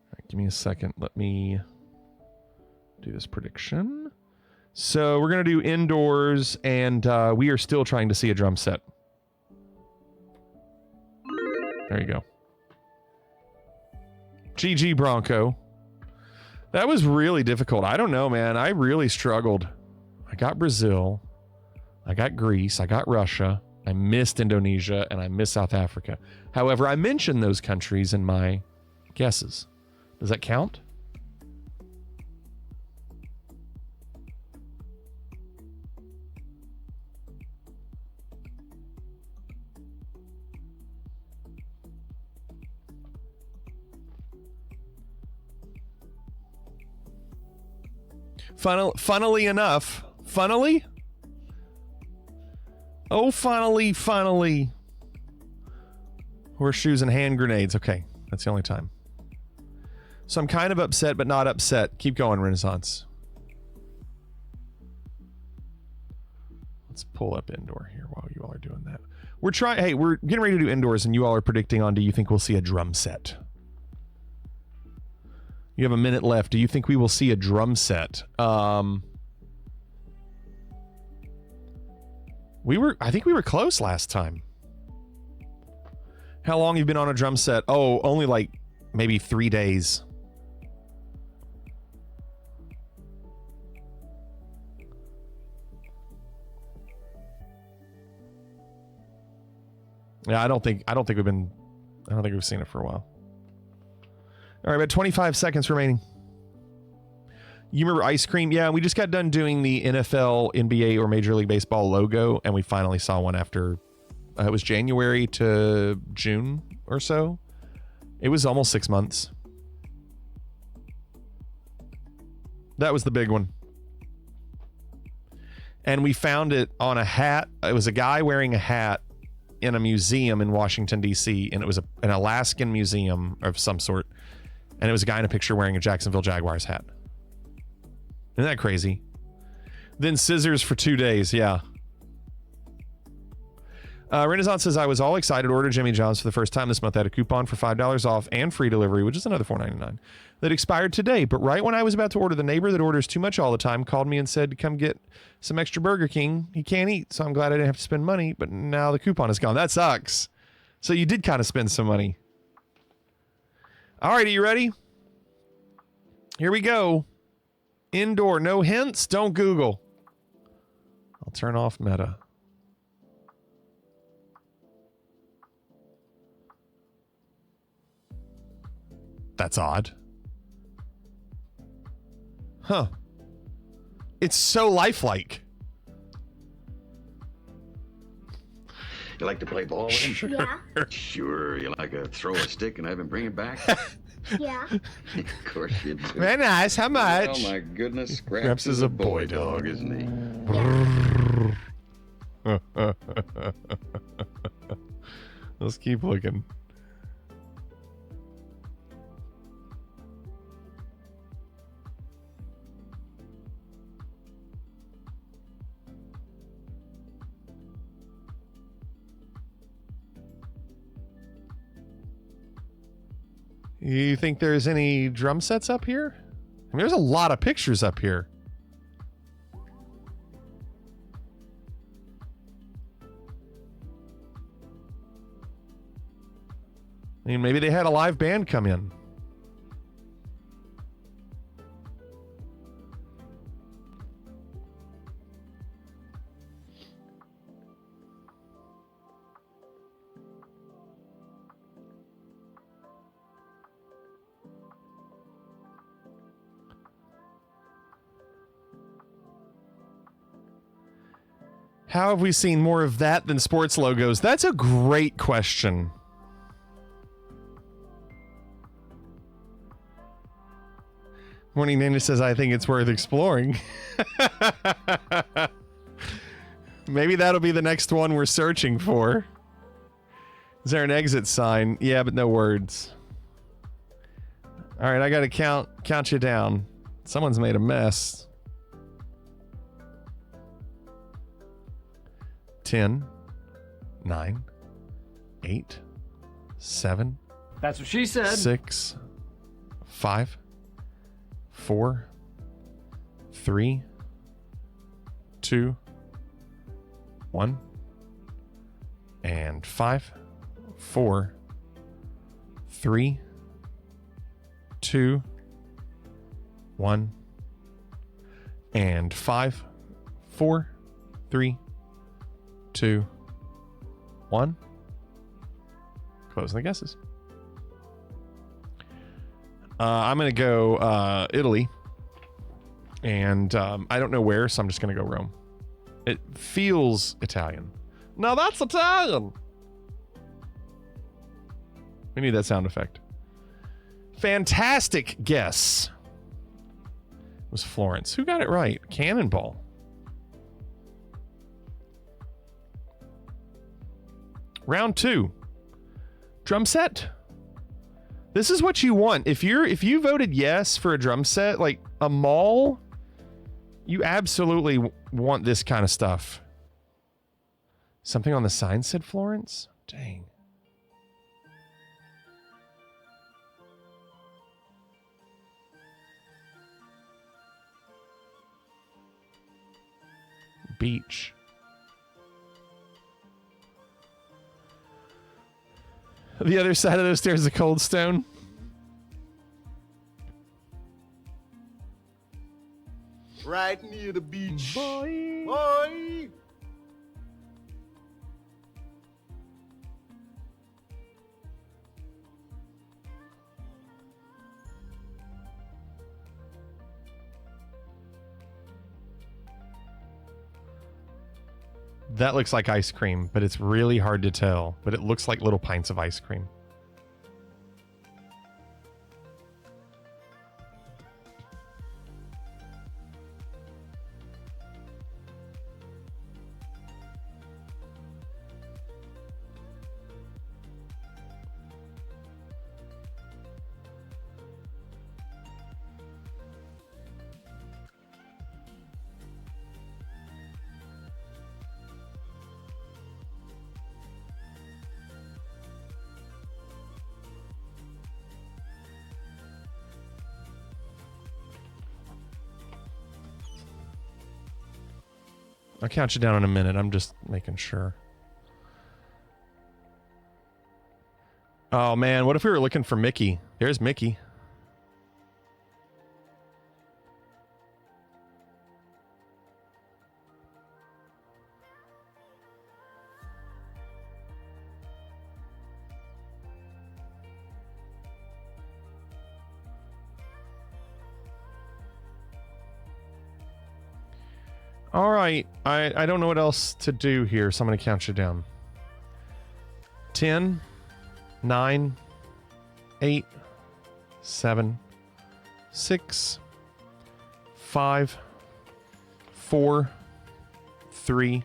All right, give me a second. Let me do this prediction. So we're going to do indoors, and we are still trying to see a drum set. There you go. GG Bronco. That was really difficult. I don't know, man. I really struggled. I got Brazil. I got Greece. I got Russia. I missed Indonesia, and I missed South Africa. However, I mentioned those countries in my guesses. Does that count? Funnily enough, funnily? Oh, funnily. Horseshoes and hand grenades. Okay, that's the only time. So I'm kind of upset, but not upset. Keep going, Renaissance. Let's pull up indoor here while you all are doing that. We're getting ready to do indoors, and you all are predicting on, do you think we'll see a drum set? You have a minute left. Do you think we will see a drum set? I think we were close last time. How long have you been on a drum set? Oh, only like maybe 3 days. Yeah, I don't think we've seen it for a while. All right, about 25 seconds remaining. You remember ice cream? Yeah, we just got done doing the NFL, NBA, or Major League Baseball logo, and we finally saw one after, it was January to June or so. It was almost 6 months. That was the big one. And we found it on a hat. It was a guy wearing a hat in a museum in Washington, D.C., and it was an Alaskan museum of some sort. And it was a guy in a picture wearing a Jacksonville Jaguars hat. Isn't that crazy? Then scissors for 2 days, yeah. Renaissance says, I was all excited to order Jimmy John's for the first time this month. I had a coupon for $5 off and free delivery, which is another $4.99. That expired today. But right when I was about to order, the neighbor that orders too much all the time called me and said to come get some extra Burger King. He can't eat, so I'm glad I didn't have to spend money. But now the coupon is gone. That sucks. So you did kind of spend some money. All right, are you ready? Here we go. Indoor, no hints, don't Google. I'll turn off Meta. That's odd. Huh. It's so lifelike. You like to play ball with him? Sure. Yeah. Sure. You like to throw a stick and have him bring it back? Yeah. Of course you do. Very nice. How much? Oh my goodness. Scraps is a boy dog, isn't he? Let's keep looking. You think there's any drum sets up here? I mean, there's a lot of pictures up here. I mean, maybe they had a live band come in. How have we seen more of that than sports logos? That's a great question. Morning Ninja says, I think it's worth exploring. Maybe that'll be the next one we're searching for. Is there an exit sign? Yeah, but no words. All right, I got to count you down. Someone's made a mess. 10, 9, 8, 7. That's what she said. 6, 5, 4, 3, 2, 1. And 5, 4, 3, 2, 1. And 5, 4, 3, 2, 1. Closing the guesses. I'm going to go Italy. And I don't know where, so I'm just going to go Rome. It feels Italian. Now that's Italian! We need that sound effect. Fantastic guess. It was Florence. Who got it right? Cannonball. Round 2. Drum set. This is what you want. If you voted yes for a drum set, like a mall, you absolutely want this kind of stuff. Something on the sign said Florence? Dang. Beach. The other side of those stairs is a Cold Stone. Right near the beach. Boy. Boy. That looks like ice cream, but it's really hard to tell. But it looks like little pints of ice cream. I'll count you down in a minute. I'm just making sure. Oh, man. What if we were looking for Mickey? There's Mickey. All right. I don't know what else to do here, so I'm going to count you down. 10, 9, 8, 7, 6, 5, 4, 3,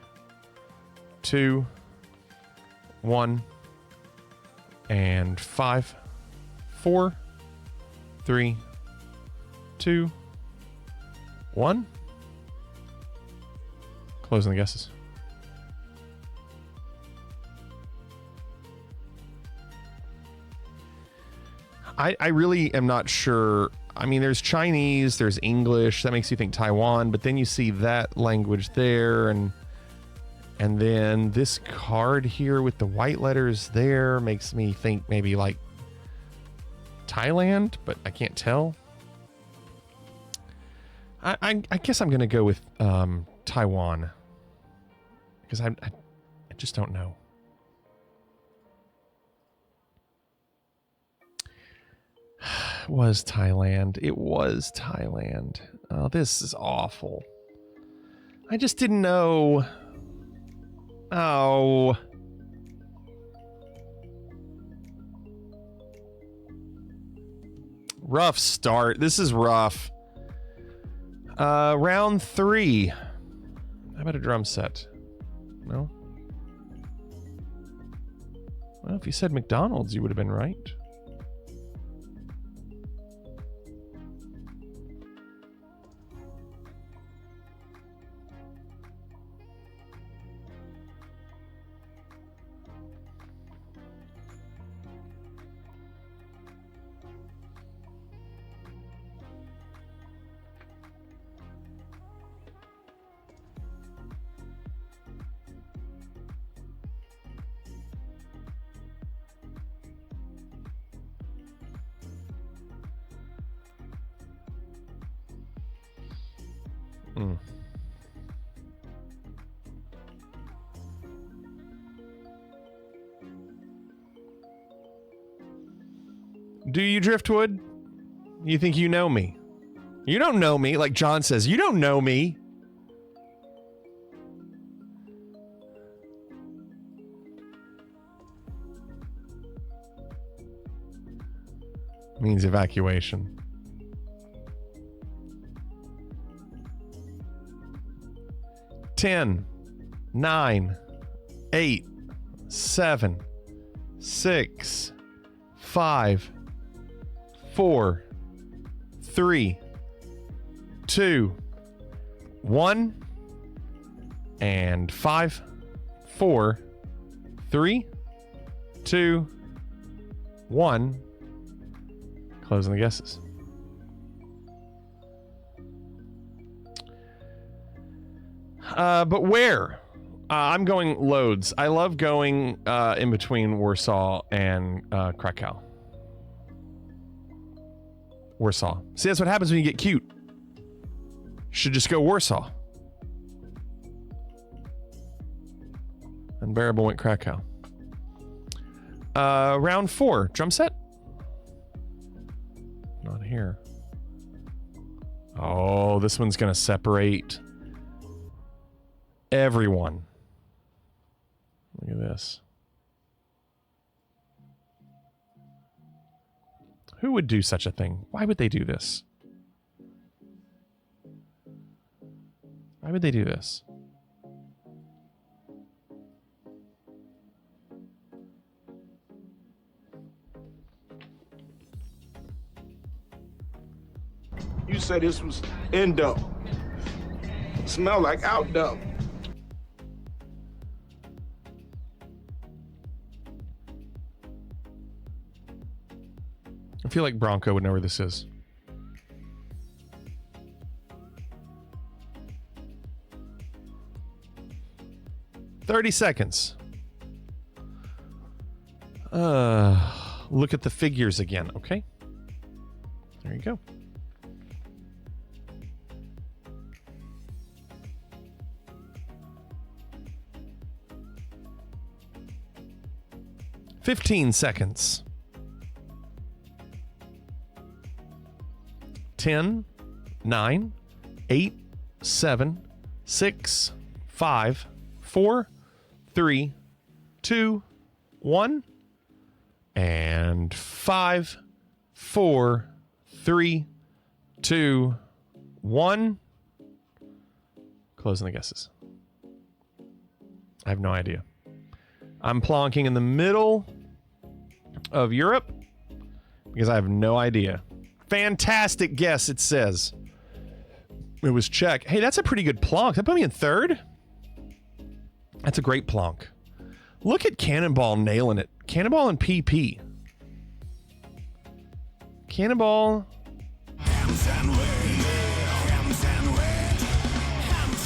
2, 1, and 5, 4, 3, 2, 1. Closing the guesses. I really am not sure. I mean, there's Chinese, there's English. That makes you think Taiwan, but then you see that language there, and then this card here with the white letters there makes me think maybe like Thailand, but I can't tell. I guess I'm gonna go with Taiwan, because I just don't know. It was Thailand. It was Thailand. Oh, this is awful. I just didn't know. Oh. Rough start. This is rough. Round 3. How about a drum set? No? Well, if you said McDonald's, you would have been right. Do you, Driftwood? You think you know me? You don't know me, like John says. You don't know me. Means evacuation. Ten, 9, 8, 7, 6, 5, 4, 3, 2, 1, and 5, 4, 3, 2, 1. Closing the guesses. But where? I'm going Lodz. I love going in between Warsaw and Krakow. Warsaw. See, that's what happens when you get cute. Should just go Warsaw. Unbearable went Krakow. Round 4. Drum set? Not here. Oh, this one's going to separate everyone. Look at this. Who would do such a thing? Why would they do this? Why would they do this? You said this was endo. Smell like outdo. I feel like Bronco would know where this is. "30 seconds. Look at the figures again, okay? There you go. "15 seconds. 10, 9, 8, 7, 6, 5, 4, 3, 2, 1, and 5, 4, 3, 2, 1. Closing the guesses. I have no idea. I'm plonking in the middle of Europe because I have no idea. Fantastic guess, it says. It was Czech. Hey, that's a pretty good plonk. That put me in third. That's a great plonk. Look at Cannonball nailing it. Cannonball and PP. Cannonball.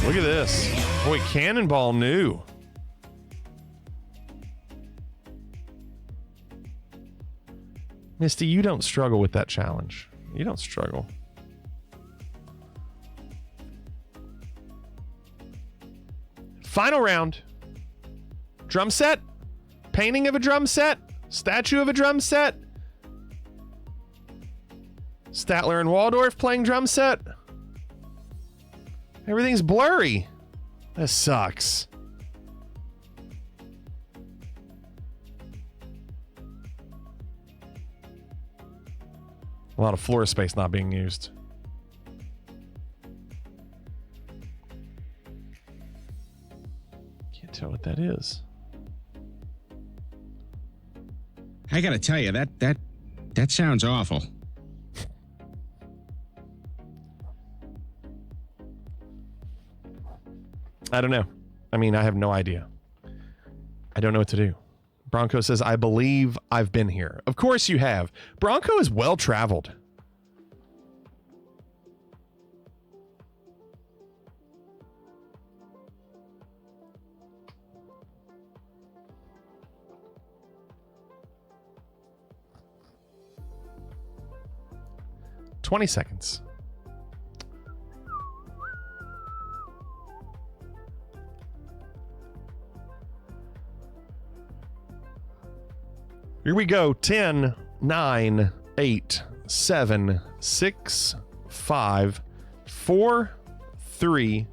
Look at this. Boy, Cannonball knew. Misty, you don't struggle with that challenge. You don't struggle. Final round. Drum set. Painting of a drum set. Statue of a drum set. Statler and Waldorf playing drum set. Everything's blurry. This sucks. A lot of floor space not being used. Can't tell what that is. I gotta tell you, that sounds awful. I don't know. I mean, I have no idea. I don't know what to do. Bronco says, I believe I've been here. Of course you have. Bronco is well traveled. "20 seconds. Here we go. 10, 9, 8, 7, 6, 5, 4, 3,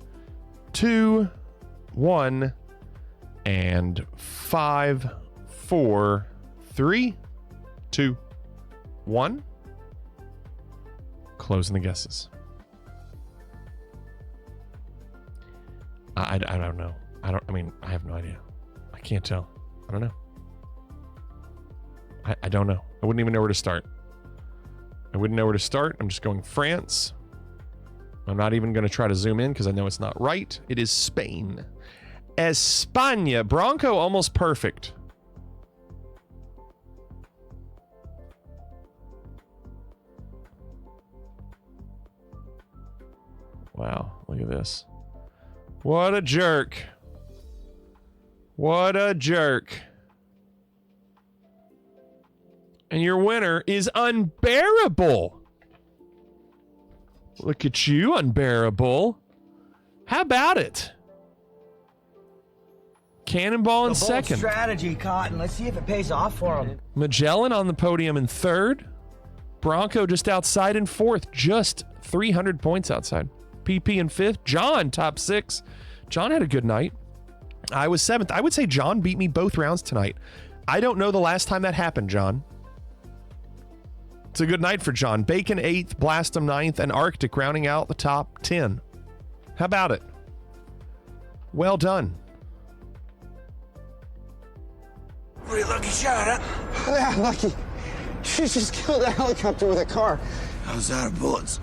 2, 1, and 5, 4, 3, 2, 1. Closing the guesses. I don't know. I have no idea. I can't tell. I don't know. I don't know. I wouldn't even know where to start. I wouldn't know where to start. I'm just going France. I'm not even going to try to zoom in because I know it's not right. It is Spain. España. Bronco almost perfect. Wow, look at this. What a jerk. What a jerk. And your winner is Unbearable. Look at you, Unbearable. How about it? Cannonball in second. Strategy, Cotton. Let's see if it pays off for him. Magellan on the podium in third. Bronco just outside in fourth. Just 300 points outside. PP in fifth. John, top 6. John had a good night. I was 7th. I would say John beat me both rounds tonight. I don't know the last time that happened, John. It's a good night for John. Bacon 8th, Blastum 9th, and Arctic rounding out the top 10. How about it? Well done. Pretty lucky shot, huh? Yeah, lucky. She just killed a helicopter with a car. I was out of bullets.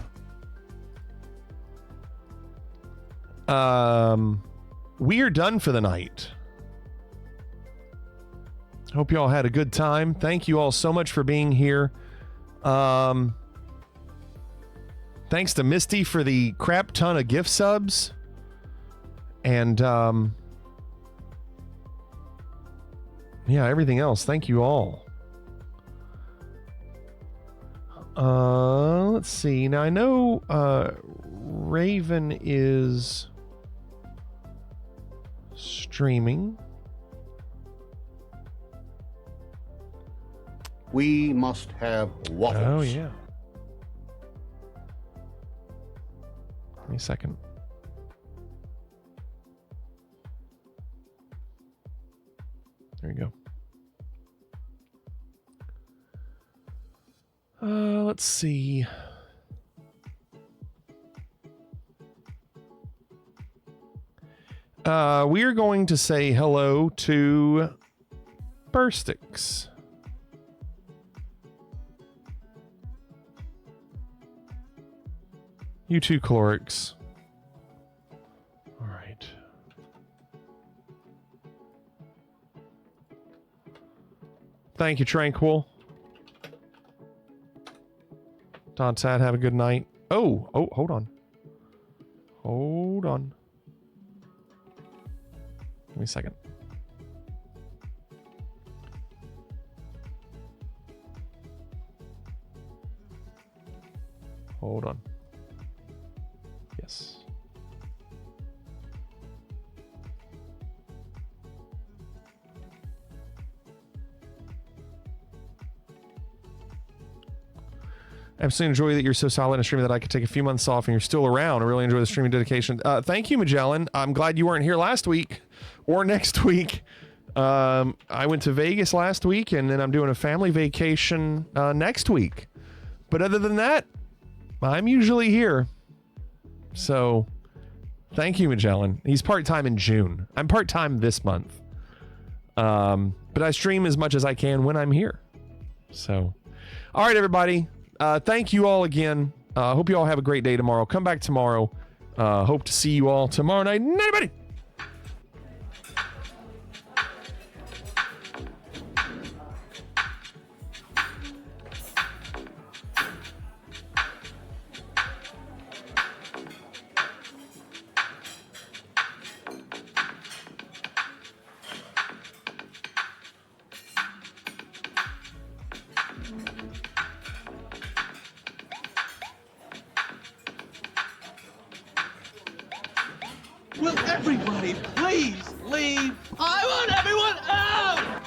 We are done for the night. Hope you all had a good time. Thank you all so much for being here. Thanks to Misty for the crap ton of gift subs. And, yeah, everything else. Thank you all. Let's see. Now, I know, Raven is streaming. We must have waffles. Oh, yeah. Give me a second. There you go. Let's see. We are going to say hello to Burstix. You too, Clorix. All right. Thank you, Tranquil. Don Sad, have a good night. Oh, hold on. Hold on. Give me a second. Hold on. Yes. I absolutely enjoy that you're so solid in a stream that I could take a few months off and you're still around. I really enjoy the streaming dedication. Thank you, Magellan. I'm glad you weren't here last week or next week. I went to Vegas last week and then I'm doing a family vacation next week. But other than that, I'm usually here. So thank you, Magellan. He's part-time in June. I'm part-time this month. But I stream as much as I can when I'm here. So, all right, everybody. Thank you all again. Hope you all have a great day tomorrow. Come back tomorrow. Hope to see you all tomorrow night. Night, everybody. Will everybody please leave? I want everyone out!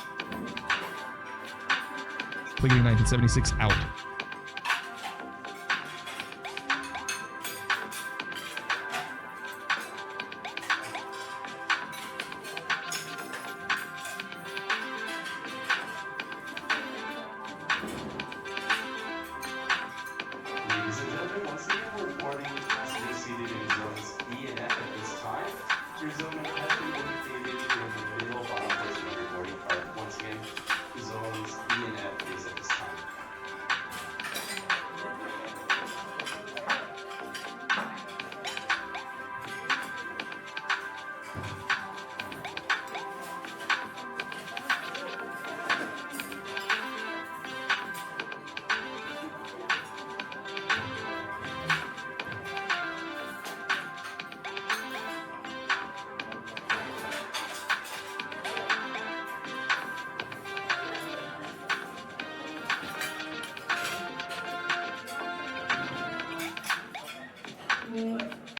Wiggity 1976 out. Ladies and gentlemen, once again, we're reporting passenger seated in zones E and F at this time. Your zone